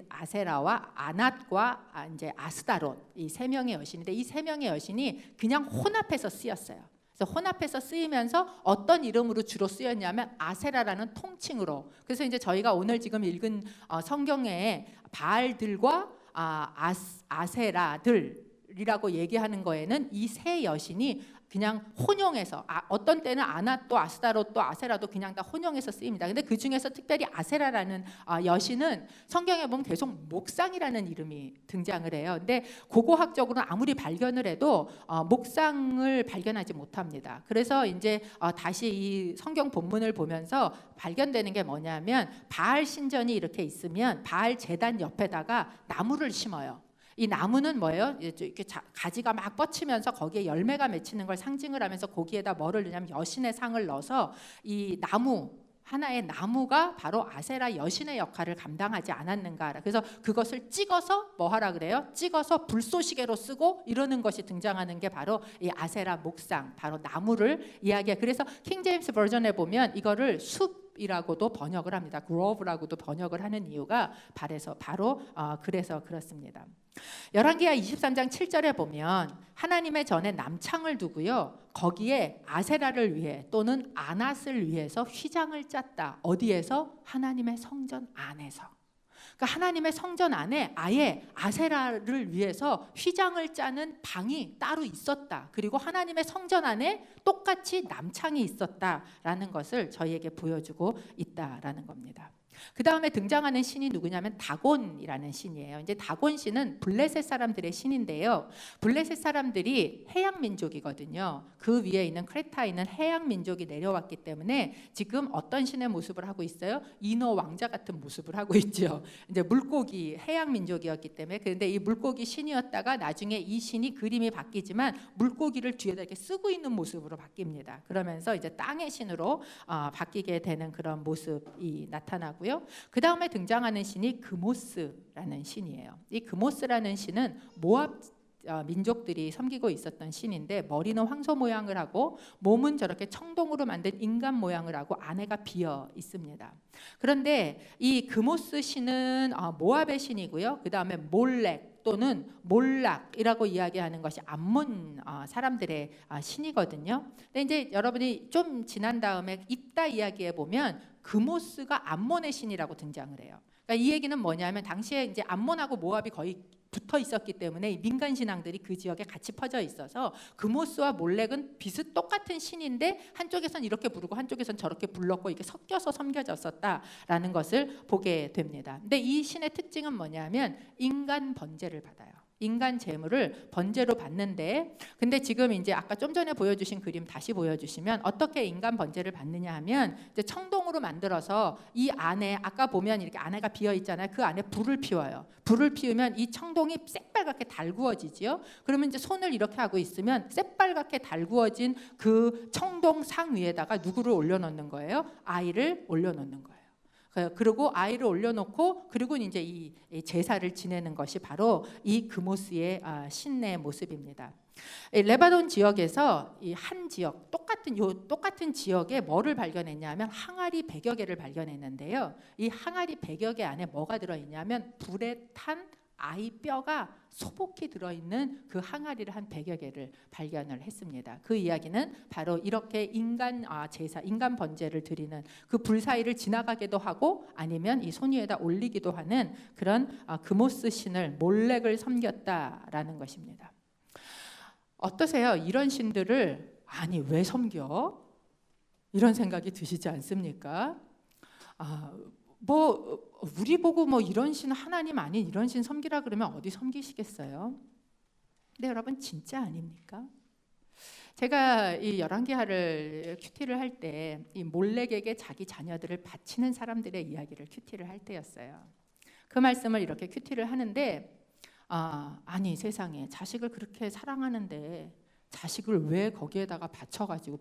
아세라와 아낫과 이제 아스타롯 이 세 명의 여신인데 이 세 명의 여신이 그냥 혼합해서 쓰였어요. 그래서 혼합해서 쓰이면서 어떤 이름으로 주로 쓰였냐면 아세라라는 통칭으로. 그래서 이제 저희가 오늘 지금 읽은 성경에 바알들과 아세라들이라고 얘기하는 거에는 이 세 여신이 그냥 혼용해서 어떤 때는 아낫도 아스타롯도 아세라도 그냥 다 혼용해서 쓰입니다. 근데 그 중에서 특별히 아세라라는 여신은 성경에 보면 계속 목상이라는 이름이 등장을 해요. 근데 고고학적으로는 아무리 발견을 해도 목상을 발견하지 못합니다. 그래서 이제 다시 이 성경 본문을 보면서 발견되는 게 뭐냐면 바알 신전이 이렇게 있으면 바알 제단 옆에다가 나무를 심어요. 이 나무는 뭐예요? 이렇게 가지가 막 뻗치면서 거기에 열매가 맺히는 걸 상징을 하면서 거기에다 뭐를 넣냐면 여신의 상을 넣어서 이 나무 하나의 나무가 바로 아세라 여신의 역할을 감당하지 않았는가. 그래서 그것을 찍어서 뭐 하라 그래요? 찍어서 불쏘시개로 쓰고 이러는 것이 등장하는 게 바로 이 아세라 목상, 바로 나무를 이야기해요. 그래서 킹 제임스 버전에 보면 이거를 숲이라고도 번역을 합니다. 그로브라고도 번역을 하는 이유가 바로 그래서 그렇습니다. 열왕기하 23장 7절에 보면 하나님의 전에 남창을 두고요. 거기에 아세라를 위해 또는 아낫을 위해서 휘장을 짰다. 어디에서? 하나님의 성전 안에서. 그러니까 하나님의 성전 안에 아예 아세라를 위해서 휘장을 짜는 방이 따로 있었다. 그리고 하나님의 성전 안에 똑같이 남창이 있었다라는 것을 저희에게 보여주고 있다라는 겁니다. 그 다음에 등장하는 신이 누구냐면 다곤이라는 신이에요. 이제 다곤 신은 블레셋 사람들의 신인데요. 블레셋 사람들이 해양 민족이거든요. 그 위에 있는 크레타에 있는 해양 민족이 내려왔기 때문에 지금 어떤 신의 모습을 하고 있어요? 인어 왕자 같은 모습을 하고 있죠. 이제 물고기 해양 민족이었기 때문에. 그런데 이 물고기 신이었다가 나중에 이 신이 그림이 바뀌지만 물고기를 뒤에다 이렇게 쓰고 있는 모습으로 바뀝니다. 그러면서 이제 땅의 신으로 바뀌게 되는 그런 모습이 나타나고요. 그 다음에 등장하는 신이 그모스라는 신이에요. 이 그모스라는 신은 모압 민족들이 섬기고 있었던 신인데 머리는 황소 모양을 하고 몸은 저렇게 청동으로 만든 인간 모양을 하고 안에가 비어 있습니다. 그런데 이 그모스 신은 모압의 신이고요. 그 다음에 몰렉 또는 몰락이라고 이야기하는 것이 암몬 사람들의 신이거든요. 근데 이제 여러분이 좀 지난 다음에 입다 이야기에 보면 그모스가 암몬의 신이라고 등장을 해요. 그러니까 이 얘기는 뭐냐면 당시에 이제 암몬하고 모압이 거의 붙어 있었기 때문에 민간 신앙들이 그 지역에 같이 퍼져 있어서 그모스와 몰렉은 똑같은 신인데 한쪽에선 이렇게 부르고 한쪽에선 저렇게 불렀고 이게 섞여서 섬겨졌었다라는 것을 보게 됩니다. 근데 이 신의 특징은 뭐냐면 인간 번제를 받아요. 인간 재물을 번제로 받는데, 근데 지금 이제 아까 좀 전에 보여주신 그림 다시 보여주시면 어떻게 인간 번제를 받느냐 하면 이제 청동으로 만들어서 이 안에 아까 보면 이렇게 안에가 비어 있잖아요. 그 안에 불을 피워요. 불을 피우면 이 청동이 새빨갛게 달구어지지요. 그러면 이제 손을 이렇게 하고 있으면 새빨갛게 달구어진 그 청동 상 위에다가 누구를 올려놓는 거예요? 아이를 올려놓는 거예요. 그리고 아이를 올려놓고 그리고 이제 이 제사를 지내는 것이 바로 이 그모스의 신의 모습입니다. 레바논 지역에서 이 한 지역 똑같은 지역에 뭐를 발견했냐면 항아리 100여 개를 발견했는데요. 이 항아리 100여 개 안에 뭐가 들어있냐면 불에 탄 아이 뼈가 소복히 들어있는 그 항아리를 한 100여 개를 발견을 했습니다. 그 이야기는 바로 이렇게 인간 제사, 인간 번제를 드리는 그 불 사이를 지나가기도 하고 아니면 이 손 위에다 올리기도 하는 그런 그모스 신을 몰렉을 섬겼다라는 것입니다. 어떠세요? 이런 신들을 아니 왜 섬겨? 이런 생각이 드시지 않습니까? 우리 보고 이런 신, 하나님 아닌 이런 신 섬기라 그러면 어디 섬기시겠어요? 근데 여러분 진짜 아닙니까? 제가 이 열왕기하를 큐티를 할 때 이 몰렉에게 자기 자녀들을 바치는 사람들의 이야기를 큐티를 할 때였어요. 그 말씀을 이렇게 큐티를 하는데 아니 세상에 자식을 그렇게 사랑하는데 자식을 왜 거기에다가 바쳐가지고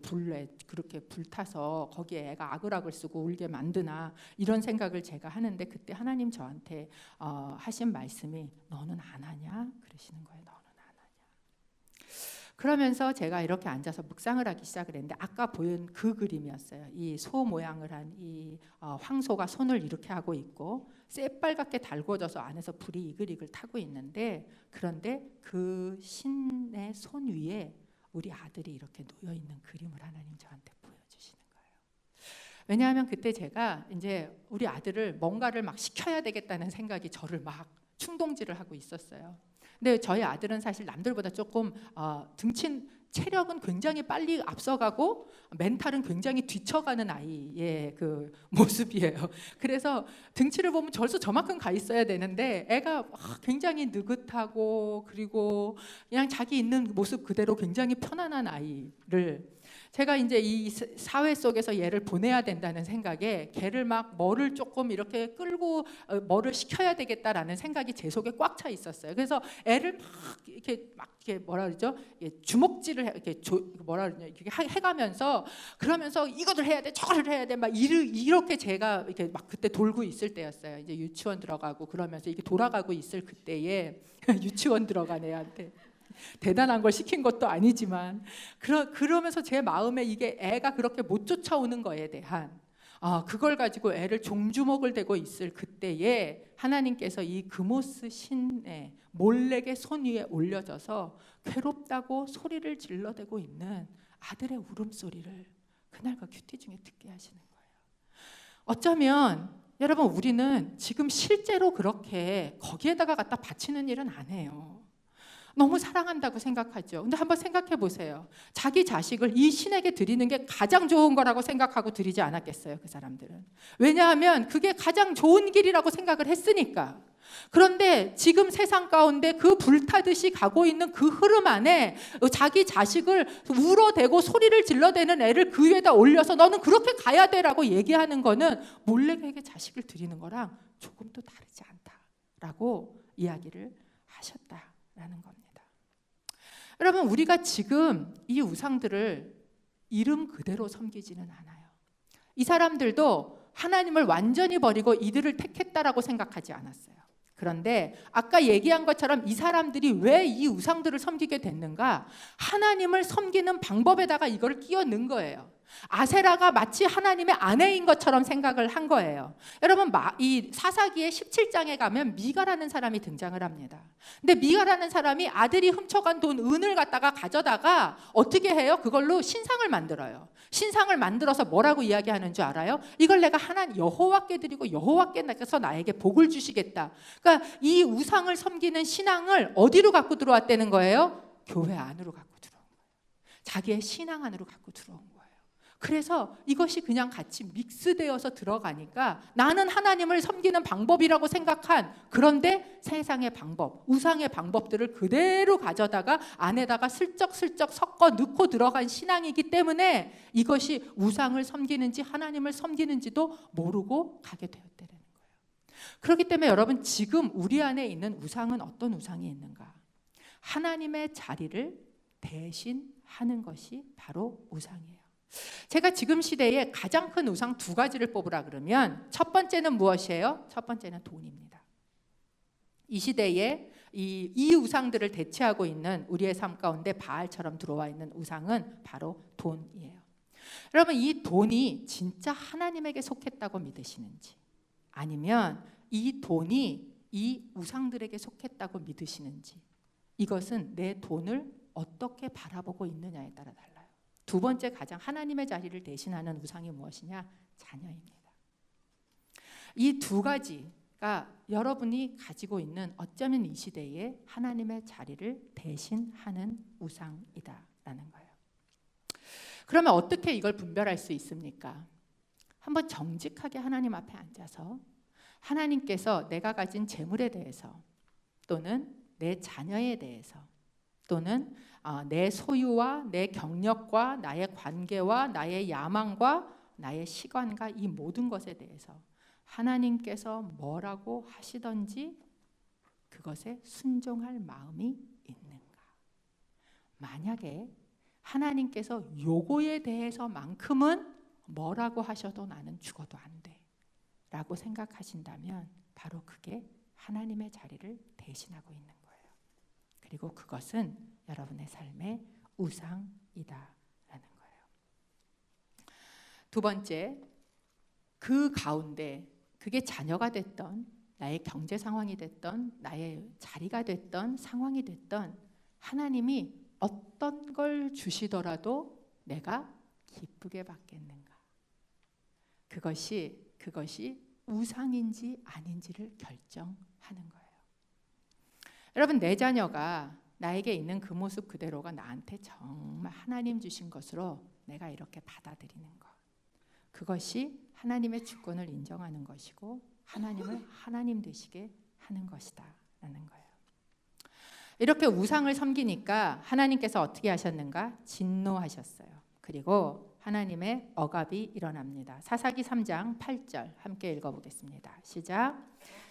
그렇게 불타서 거기에 애가 아글아글 쓰고 울게 만드나 이런 생각을 제가 하는데 그때 하나님 저한테 하신 말씀이 너는 안 하냐? 그러시는 거예요. 너는 안 하냐? 그러면서 제가 이렇게 앉아서 묵상을 하기 시작을 했는데 아까 보인 그 그림이었어요. 이 소 모양을 한 이 황소가 손을 이렇게 하고 있고 새빨갛게 달궈져서 안에서 불이 이글이글 타고 있는데 그런데 그 신의 손 위에 우리 아들이 이렇게 놓여 있는 그림을 하나님 저한테 보여주시는 거예요. 왜냐하면 그때 제가 이제 우리 아들을 뭔가를 막 시켜야 되겠다는 생각이 저를 막 충동질을 하고 있었어요. 근데 저희 아들은 사실 남들보다 조금 체력은 굉장히 빨리 앞서가고 멘탈은 굉장히 뒤쳐가는 아이의 그 모습이에요. 그래서 등치를 보면 벌써 저만큼 가 있어야 되는데 애가 굉장히 느긋하고 그리고 그냥 자기 있는 모습 그대로 굉장히 편안한 아이를 제가 이제 이 사회 속에서 얘를 보내야 된다는 생각에 걔를 막 뭐를 조금 이렇게 끌고 뭐를 시켜야 되겠다라는 생각이 제 속에 꽉 차 있었어요. 그래서 애를 막 이렇게 뭐라 그러죠? 주먹질을 이렇게 뭐라 그러냐 이렇게 해가면서 그러면서 이것을 해야 돼, 저걸 해야 돼, 막 이렇게 제가 이렇게 막 그때 돌고 있을 때였어요. 이제 유치원 들어가고 그러면서 이게 돌아가고 있을 그때에 유치원 들어간 애한테. 대단한 걸 시킨 것도 아니지만 그러면서 제 마음에 이게 애가 그렇게 못 쫓아오는 거에 대한 그걸 가지고 애를 종주먹을 대고 있을 그때에 하나님께서 이 그모스 신의 몰렉의 손 위에 올려져서 괴롭다고 소리를 질러대고 있는 아들의 울음소리를 그날과 큐티 중에 듣게 하시는 거예요. 어쩌면 여러분 우리는 지금 실제로 그렇게 거기에다가 갖다 바치는 일은 안 해요. 너무 사랑한다고 생각하죠. 근데 한번 생각해 보세요. 자기 자식을 이 신에게 드리는 게 가장 좋은 거라고 생각하고 드리지 않았겠어요, 그 사람들은. 왜냐하면 그게 가장 좋은 길이라고 생각을 했으니까. 그런데 지금 세상 가운데 그 불타듯이 가고 있는 그 흐름 안에 자기 자식을 울어대고 소리를 질러대는 애를 그 위에다 올려서 너는 그렇게 가야 돼라고 얘기하는 거는 몰렉에게 자식을 드리는 거랑 조금도 다르지 않다라고 이야기를 하셨다라는 겁니다. 여러분 우리가 지금 이 우상들을 이름 그대로 섬기지는 않아요. 이 사람들도 하나님을 완전히 버리고 이들을 택했다라고 생각하지 않았어요. 그런데 아까 얘기한 것처럼 이 사람들이 왜 이 우상들을 섬기게 됐는가? 하나님을 섬기는 방법에다가 이걸 끼워 넣은 거예요. 아세라가 마치 하나님의 아내인 것처럼 생각을 한 거예요. 여러분 이 사사기의 17장에 가면 미가라는 사람이 등장을 합니다. 근데 미가라는 사람이 아들이 훔쳐간 돈 은을 갖다가 가져다가 어떻게 해요? 그걸로 신상을 만들어요. 신상을 만들어서 뭐라고 이야기하는 줄 알아요? 이걸 내가 하나님 여호와께 드리고 여호와께서 나에게 복을 주시겠다. 그러니까 이 우상을 섬기는 신앙을 어디로 갖고 들어왔다는 거예요? 교회 안으로 갖고 들어온 거예요. 자기의 신앙 안으로 갖고 들어온 거예요. 그래서 이것이 그냥 같이 믹스되어서 들어가니까 나는 하나님을 섬기는 방법이라고 생각한 그런데 세상의 방법, 우상의 방법들을 그대로 가져다가 안에다가 슬쩍슬쩍 섞어 넣고 들어간 신앙이기 때문에 이것이 우상을 섬기는지 하나님을 섬기는지도 모르고 가게 되었다는 거예요. 그렇기 때문에 여러분 지금 우리 안에 있는 우상은 어떤 우상이 있는가? 하나님의 자리를 대신하는 것이 바로 우상이에요. 제가 지금 시대에 가장 큰 우상 두 가지를 뽑으라 그러면 첫 번째는 무엇이에요? 첫 번째는 돈입니다. 이 시대에 이 우상들을 대체하고 있는 우리의 삶 가운데 바알처럼 들어와 있는 우상은 바로 돈이에요. 여러분 이 돈이 진짜 하나님에게 속했다고 믿으시는지 아니면 이 돈이 이 우상들에게 속했다고 믿으시는지, 이것은 내 돈을 어떻게 바라보고 있느냐에 따라 달라요. 두 번째, 가장 하나님의 자리를 대신하는 우상이 무엇이냐? 자녀입니다. 이 두 가지가 여러분이 가지고 있는, 어쩌면 이 시대에 하나님의 자리를 대신하는 우상이다라는 거예요. 그러면 어떻게 이걸 분별할 수 있습니까? 한번 정직하게 하나님 앞에 앉아서 하나님께서 내가 가진 재물에 대해서, 또는 내 자녀에 대해서, 또는 내 소유와 내 경력과 나의 관계와 나의 야망과 나의 시간과 이 모든 것에 대해서 하나님께서 뭐라고 하시던지 그것에 순종할 마음이 있는가? 만약에 하나님께서 요거에 대해서만큼은 뭐라고 하셔도 나는 죽어도 안 돼 라고 생각하신다면 바로 그게 하나님의 자리를 대신하고 있는 거예요. 그리고 그것은 여러분의 삶의 우상이다라는 거예요. 두 번째, 그 가운데 그게 자녀가 됐던, 나의 경제 상황이 됐던, 나의 자리가 됐던, 상황이 됐던, 하나님이 어떤 걸 주시더라도 내가 기쁘게 받겠는가? 그것이 우상인지 아닌지를 결정하는 거예요. 여러분, 내 자녀가 나에게 있는 그 모습 그대로가 나한테 정말 하나님 주신 것으로 내가 이렇게 받아들이는 것, 그것이 하나님의 주권을 인정하는 것이고 하나님을 하나님 되시게 하는 것이다 라는 거예요. 이렇게 우상을 섬기니까 하나님께서 어떻게 하셨는가? 진노하셨어요. 그리고 하나님의 억압이 일어납니다. 사사기 3장 8절 함께 읽어보겠습니다. 시작.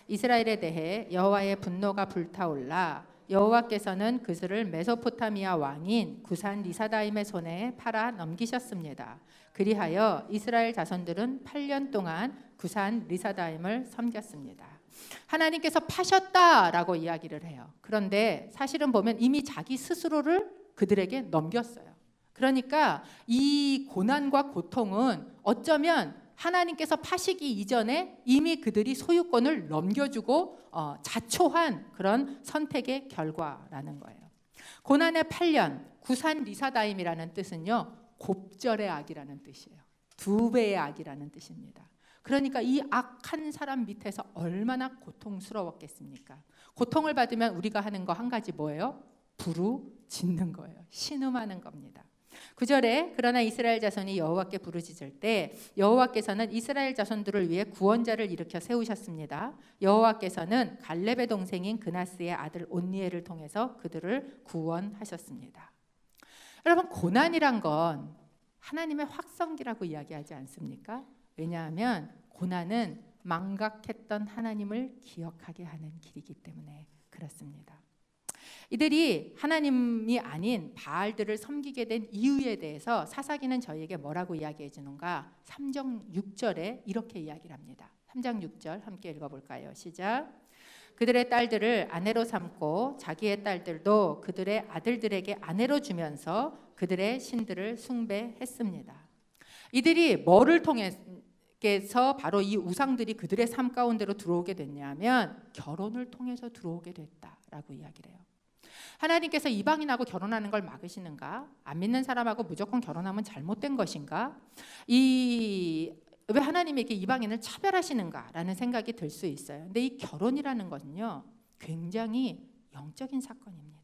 이스라엘에 대해 여호와의 분노가 불타올라 여호와께서는 그들을 메소포타미아 왕인 구산 리사다임의 손에 팔아 넘기셨습니다. 그리하여 이스라엘 자손들은 8년 동안 구산 리사다임을 섬겼습니다. 하나님께서 파셨다라고 이야기를 해요. 그런데 사실은 보면 이미 자기 스스로를 그들에게 넘겼어요. 그러니까 이 고난과 고통은 어쩌면 하나님께서 파시기 이전에 이미 그들이 소유권을 넘겨주고 자초한 그런 선택의 결과라는 거예요. 고난의 8년, 구산 리사다임이라는 뜻은요, 곱절의 악이라는 뜻이에요. 두 배의 악이라는 뜻입니다. 그러니까 이 악한 사람 밑에서 얼마나 고통스러웠겠습니까? 고통을 받으면 우리가 하는 거 한 가지 뭐예요? 부르짖는 거예요. 신음하는 겁니다. 9절에 그러나 이스라엘 자손이 여호와께 부르짖을 때 여호와께서는 이스라엘 자손들을 위해 구원자를 일으켜 세우셨습니다. 여호와께서는 갈렙의 동생인 그나스의 아들 온니엘을 통해서 그들을 구원하셨습니다. 여러분, 고난이란 건 하나님의 확성기라고 이야기하지 않습니까? 왜냐하면 고난은 망각했던 하나님을 기억하게 하는 길이기 때문에 그렇습니다. 이들이 하나님이 아닌 바알들을 섬기게 된 이유에 대해서 사사기는 저희에게 뭐라고 이야기해 주는가? 3장 6절에 이렇게 이야기를 합니다. 3장 6절 함께 읽어볼까요? 시작. 그들의 딸들을 아내로 삼고 자기의 딸들도 그들의 아들들에게 아내로 주면서 그들의 신들을 숭배했습니다. 이들이 뭐를 통해서 바로 이 우상들이 그들의 삶 가운데로 들어오게 됐냐면 결혼을 통해서 들어오게 됐다라고 이야기를 해요. 하나님께서 이방인하고 결혼하는 걸 막으시는가? 안 믿는 사람하고 무조건 결혼하면 잘못된 것인가? 왜 하나님에게 이방인을 차별하시는가라는 생각이 들 수 있어요. 근데 이 결혼이라는 것은요, 굉장히 영적인 사건입니다.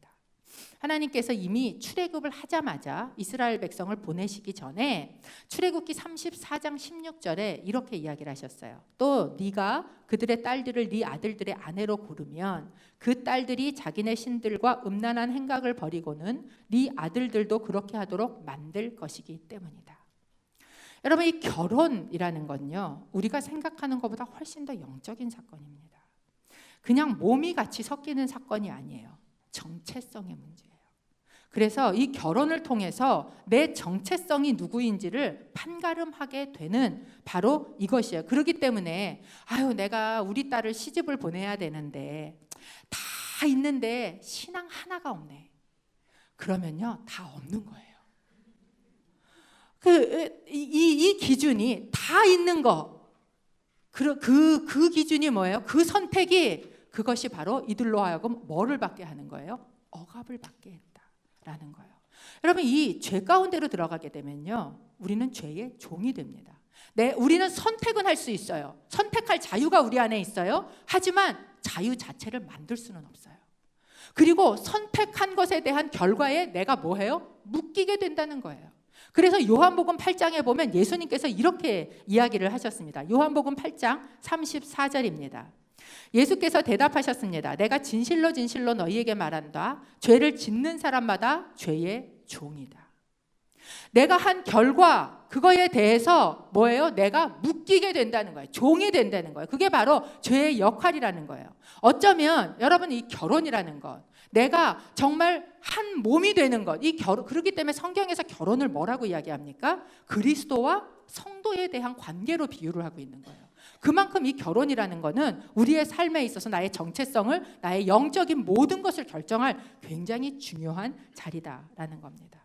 하나님께서 이미 출애굽을 하자마자 이스라엘 백성을 보내시기 전에 출애굽기 34장 16절에 이렇게 이야기를 하셨어요. 또 네가 그들의 딸들을 네 아들들의 아내로 고르면 그 딸들이 자기네 신들과 음란한 행각을 버리고는 네 아들들도 그렇게 하도록 만들 것이기 때문이다. 여러분, 이 결혼이라는 건요, 우리가 생각하는 것보다 훨씬 더 영적인 사건입니다. 그냥 몸이 같이 섞이는 사건이 아니에요. 정체성의 문제예요. 그래서 이 결혼을 통해서 내 정체성이 누구인지를 판가름하게 되는 바로 이것이에요. 그렇기 때문에 내가 우리 딸을 시집을 보내야 되는데 다 있는데 신앙 하나가 없네. 그러면요, 다 없는 거예요. 이 기준이 다 있는 거, 그 기준이 뭐예요? 그 선택이 그것이 바로 이들로 하여금 뭐를 받게 하는 거예요? 억압을 받게 했다라는 거예요. 여러분, 이 죄 가운데로 들어가게 되면요, 우리는 죄의 종이 됩니다. 우리는 선택은 할 수 있어요. 선택할 자유가 우리 안에 있어요. 하지만 자유 자체를 만들 수는 없어요. 그리고 선택한 것에 대한 결과에 내가 뭐해요? 묶이게 된다는 거예요. 그래서 요한복음 8장에 보면 예수님께서 이렇게 이야기를 하셨습니다. 요한복음 8장 34절입니다. 예수께서 대답하셨습니다. 내가 진실로 진실로 너희에게 말한다. 죄를 짓는 사람마다 죄의 종이다. 내가 한 결과, 그거에 대해서 뭐예요? 내가 묶이게 된다는 거예요. 종이 된다는 거예요. 그게 바로 죄의 역할이라는 거예요. 어쩌면 여러분, 이 결혼이라는 것, 내가 정말 한 몸이 되는 것, 그렇기 때문에 성경에서 결혼을 뭐라고 이야기합니까? 그리스도와 성도에 대한 관계로 비유를 하고 있는 거예요. 그만큼 이 결혼이라는 거는 우리의 삶에 있어서 나의 정체성을, 나의 영적인 모든 것을 결정할 굉장히 중요한 자리다라는 겁니다.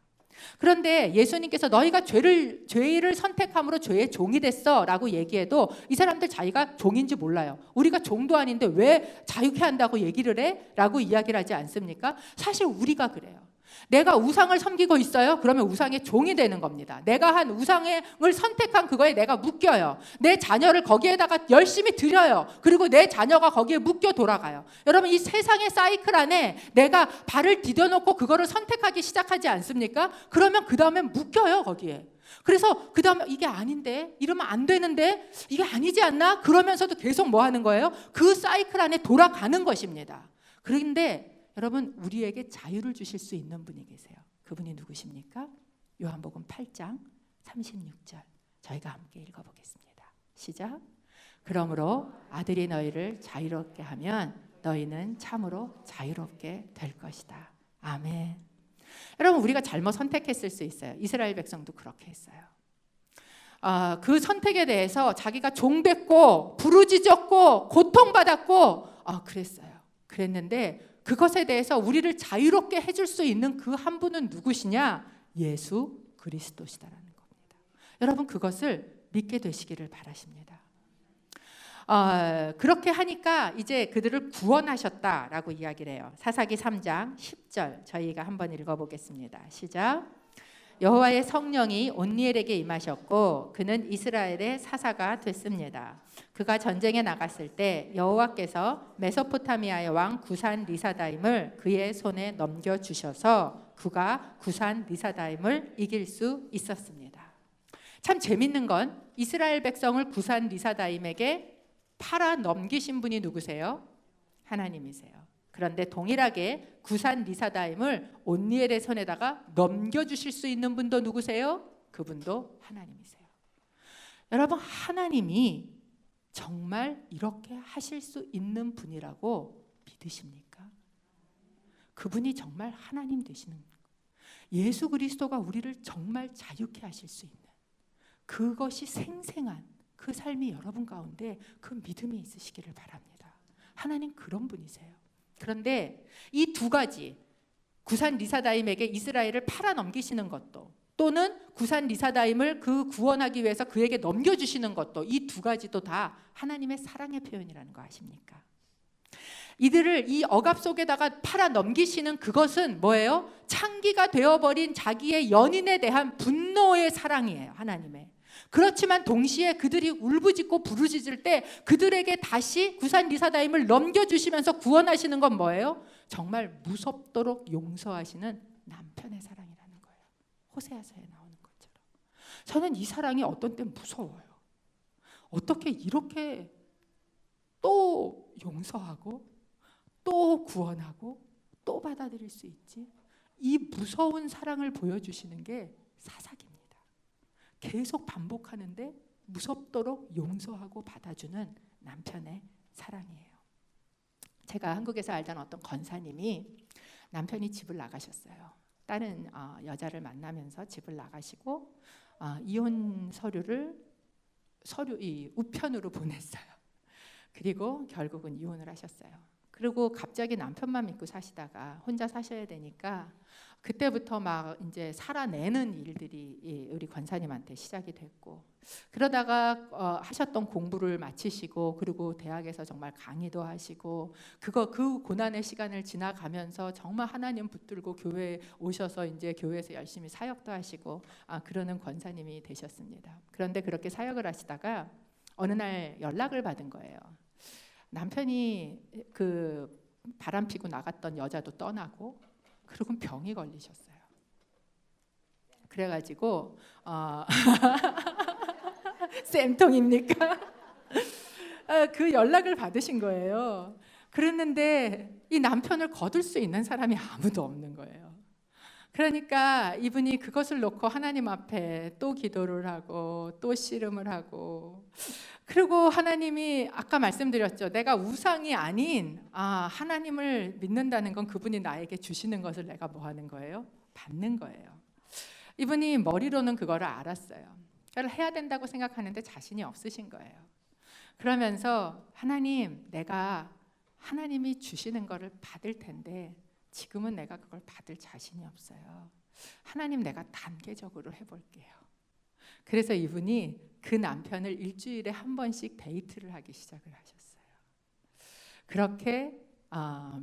그런데 예수님께서 너희가 죄를 선택함으로 죄의 종이 됐어 라고 얘기해도 이 사람들 자기가 종인지 몰라요. 우리가 종도 아닌데 왜 자유케 한다고 얘기를 해? 라고 이야기를 하지 않습니까? 사실 우리가 그래요. 내가 우상을 섬기고 있어요? 그러면 우상의 종이 되는 겁니다. 내가 한 우상을 선택한 그거에 내가 묶여요. 내 자녀를 거기에다가 열심히 들여요. 그리고 내 자녀가 거기에 묶여 돌아가요. 여러분, 이 세상의 사이클 안에 내가 발을 디뎌놓고 그거를 선택하기 시작하지 않습니까? 그러면 그 다음에 묶여요, 거기에. 그래서 그 다음에 이게 아닌데, 이러면 안 되는데, 이게 아니지 않나? 그러면서도 계속 뭐 하는 거예요? 그 사이클 안에 돌아가는 것입니다. 그런데 여러분, 우리에게 자유를 주실 수 있는 분이 계세요. 그분이 누구십니까? 요한복음 8장 36절 저희가 함께 읽어보겠습니다. 시작. 그러므로 아들이 너희를 자유롭게 하면 너희는 참으로 자유롭게 될 것이다. 아멘. 여러분, 우리가 잘못 선택했을 수 있어요. 이스라엘 백성도 그렇게 했어요. 그 선택에 대해서 자기가 종됐고 부르짖었고 고통받았고 그랬어요. 그랬는데 그것에 대해서 우리를 자유롭게 해줄 수 있는 그 한 분은 누구시냐? 예수 그리스도시다라는 겁니다. 여러분, 그것을 믿게 되시기를 바라십니다. 그렇게 하니까 이제 그들을 구원하셨다라고 이야기를 해요. 사사기 3장 10절 저희가 한번 읽어보겠습니다. 시작. 여호와의 성령이 온니엘에게 임하셨고 그는 이스라엘의 사사가 됐습니다. 그가 전쟁에 나갔을 때 여호와께서 메소포타미아의 왕 구산 리사다임을 그의 손에 넘겨주셔서 그가 구산 리사다임을 이길 수 있었습니다. 참 재밌는 건 이스라엘 백성을 구산 리사다임에게 팔아 넘기신 분이 누구세요? 하나님이세요. 그런데 동일하게 구산 리사다임을 온니엘의 손에다가 넘겨주실 수 있는 분도 누구세요? 그분도 하나님이세요. 여러분, 하나님이 정말 이렇게 하실 수 있는 분이라고 믿으십니까? 그분이 정말 하나님 되시는 분, 예수 그리스도가 우리를 정말 자유케 하실 수 있는 그것이 생생한 그 삶이 여러분 가운데 그 믿음이 있으시기를 바랍니다. 하나님 그런 분이세요. 그런데 이 두 가지, 구산 리사다임에게 이스라엘을 팔아 넘기시는 것도 또는 구산 리사다임을 그 구원하기 위해서 그에게 넘겨주시는 것도, 이 두 가지도 다 하나님의 사랑의 표현이라는 거 아십니까? 이들을 이 억압 속에다가 팔아 넘기시는 그것은 뭐예요? 창기가 되어버린 자기의 연인에 대한 분노의 사랑이에요, 하나님의. 그렇지만 동시에 그들이 울부짖고 부르짖을 때 그들에게 다시 구산 리사다임을 넘겨주시면서 구원하시는 건 뭐예요? 정말 무섭도록 용서하시는 남편의 사랑이라는 거예요. 호세아서에 나오는 것처럼. 저는 이 사랑이 어떤 땐 무서워요. 어떻게 이렇게 또 용서하고 또 구원하고 또 받아들일 수 있지? 이 무서운 사랑을 보여주시는 게 사사기입니다. 계속 반복하는데 무섭도록 용서하고 받아주는 남편의 사랑이에요. 제가 한국에서 알던 어떤 권사님이 남편이 집을 나가셨어요. 다른 여자를 만나면서 집을 나가시고 이혼 이 우편으로 보냈어요. 그리고 결국은 이혼을 하셨어요. 그리고 갑자기 남편만 믿고 사시다가 혼자 사셔야 되니까 그때부터 막 이제 살아내는 일들이 우리 권사님한테 시작이 됐고, 그러다가 하셨던 공부를 마치시고, 그리고 대학에서 정말 강의도 하시고, 그 고난의 시간을 지나가면서 정말 하나님 붙들고 교회에 오셔서 이제 교회에서 열심히 사역도 하시고, 그러는 권사님이 되셨습니다. 그런데 그렇게 사역을 하시다가 어느 날 연락을 받은 거예요. 남편이 그 바람 피고 나갔던 여자도 떠나고, 그리고 병이 걸리셨어요. 그래가지고 쌤통입니까? 그 연락을 받으신 거예요. 그랬는데 이 남편을 거둘 수 있는 사람이 아무도 없는 거예요. 그러니까 이분이 그것을 놓고 하나님 앞에 또 기도를 하고 또 씨름을 하고, 그리고 하나님이 아까 말씀드렸죠. 내가 우상이 아닌 하나님을 믿는다는 건 그분이 나에게 주시는 것을 내가 뭐 하는 거예요? 받는 거예요. 이분이 머리로는 그거를 알았어요. 그걸 해야 된다고 생각하는데 자신이 없으신 거예요. 그러면서 하나님, 내가 하나님이 주시는 거를 받을 텐데 지금은 내가 그걸 받을 자신이 없어요. 하나님, 내가 단계적으로 해볼게요. 그래서 이분이 그 남편을 일주일에 한 번씩 데이트를 하기 시작을 하셨어요. 그렇게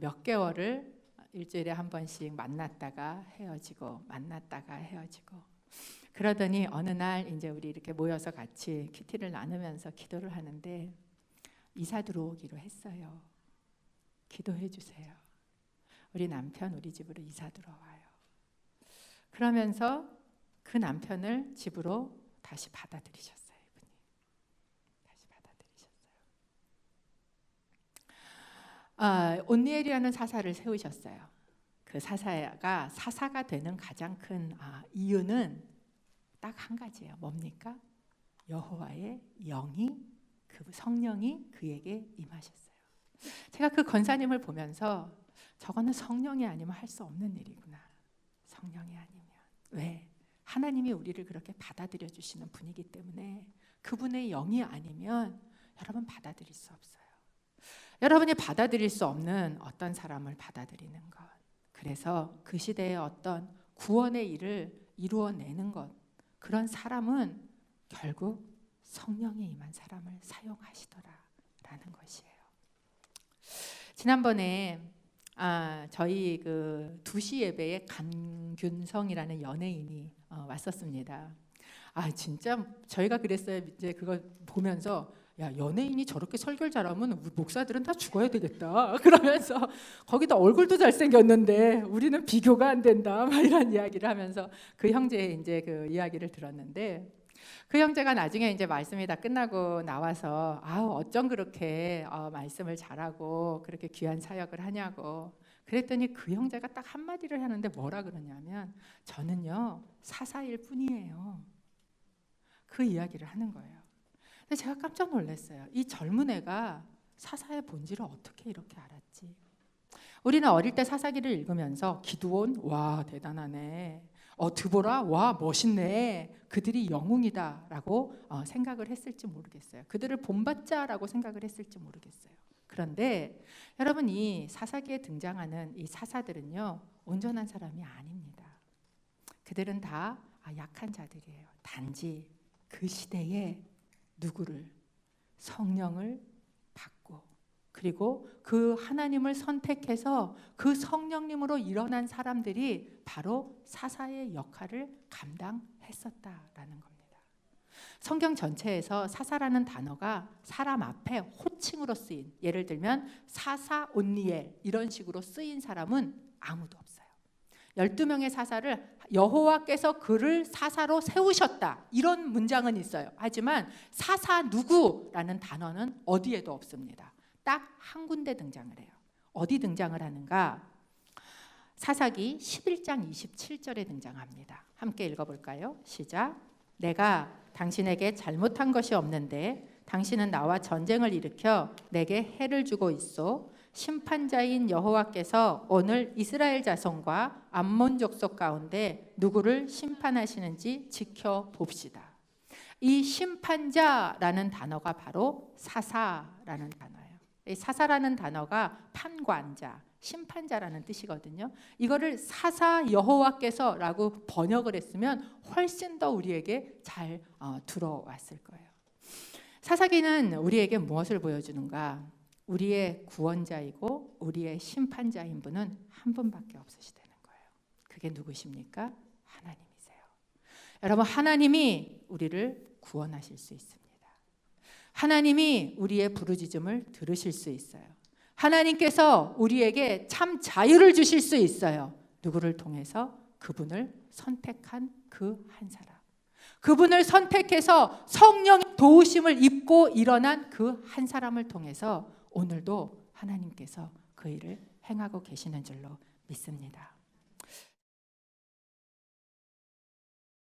몇 개월을 일주일에 한 번씩 만났다가 헤어지고 만났다가 헤어지고, 그러더니 어느 날 이제 우리 이렇게 모여서 같이 큐티를 나누면서 기도를 하는데 이사 들어오기로 했어요. 기도해 주세요. 우리 남편 우리 집으로 이사 들어와요. 그러면서 그 남편을 집으로 다시 받아들이셨어요. 이분이 다시 받아들이셨어요. 온니엘이라는 사사를 세우셨어요. 그 사사가 사사가 되는 가장 큰 이유는 딱 한 가지예요. 뭡니까? 여호와의 영이, 그 성령이 그에게 임하셨어요. 제가 그 권사님을 보면서 저거는 성령이 아니면 할 수 없는 일이구나. 성령이 아니면. 왜? 하나님이 우리를 그렇게 받아들여 주시는 분이기 때문에 그분의 영이 아니면 여러분 받아들일 수 없어요. 여러분이 받아들일 수 없는 어떤 사람을 받아들이는 것, 그래서 그 시대의 어떤 구원의 일을 이루어내는 것, 그런 사람은 결국 성령에 임한 사람을 사용하시더라라는 것이에요. 지난번에 저희 그 2시 예배에 강균성이라는 연예인이 왔었습니다. 진짜 저희가 그랬어요. 이제 그걸 보면서 야, 연예인이 저렇게 설교를 잘하면 우리 목사들은 다 죽어야 되겠다. 그러면서 거기다 얼굴도 잘생겼는데 우리는 비교가 안 된다. 막 이런 이야기를 하면서 그 형제의 이제 그 이야기를 들었는데, 그 형제가 나중에 이제 말씀이 다 끝나고 나와서 어쩜 그렇게 말씀을 잘하고 그렇게 귀한 사역을 하냐고 그랬더니 그 형제가 딱 한마디를 하는데 뭐라 그러냐면 저는요 사사일 뿐이에요. 그 이야기를 하는 거예요. 근데 제가 깜짝 놀랐어요. 이 젊은 애가 사사의 본질을 어떻게 이렇게 알았지? 우리는 어릴 때 사사기를 읽으면서 기드온, 와 대단하네. 드보라, 와 멋있네. 그들이 영웅이다라고 생각을 했을지 모르겠어요. 그들을 본받자라고 생각을 했을지 모르겠어요. 그런데 여러분, 이 사사기에 등장하는 이 사사들은요 온전한 사람이 아닙니다. 그들은 다 약한 자들이에요. 단지 그 시대에 누구를, 성령을 받고, 그리고 그 하나님을 선택해서 그 성령님으로 일어난 사람들이 바로 사사의 역할을 감당했었다라는 겁니다. 성경 전체에서 사사라는 단어가 사람 앞에 호칭으로 쓰인, 예를 들면 사사 온니엘 이런 식으로 쓰인 사람은 아무도 없어요. 12명의 사사를 여호와께서 그를 사사로 세우셨다 이런 문장은 있어요. 하지만 사사 누구라는 단어는 어디에도 없습니다. 딱 한 군데 등장을 해요. 어디 등장을 하는가? 사사기 11장 27절에 등장합니다. 함께 읽어볼까요? 시작. 내가 당신에게 잘못한 것이 없는데 당신은 나와 전쟁을 일으켜 내게 해를 주고 있소. 심판자인 여호와께서 오늘 이스라엘 자손과 암몬 족속 가운데 누구를 심판하시는지 지켜봅시다. 이 심판자라는 단어가 바로 사사라는 단어예요. 이 사사라는 단어가 판관자, 심판자라는 뜻이거든요. 이거를 사사 여호와께서라고 번역을 했으면 훨씬 더 우리에게 잘 들어왔을 거예요. 사사기는 우리에게 무엇을 보여주는가? 우리의 구원자이고 우리의 심판자인 분은 한 분밖에 없으시다는 거예요. 그게 누구십니까? 하나님이세요. 여러분, 하나님이 우리를 구원하실 수 있습니다. 하나님이 우리의 부르짖음을 들으실 수 있어요. 하나님께서 우리에게 참 자유를 주실 수 있어요. 누구를 통해서? 그분을 선택한 그 한 사람. 그분을 선택해서 성령의 도우심을 입고 일어난 그 한 사람을 통해서 오늘도 하나님께서 그 일을 행하고 계시는 줄로 믿습니다.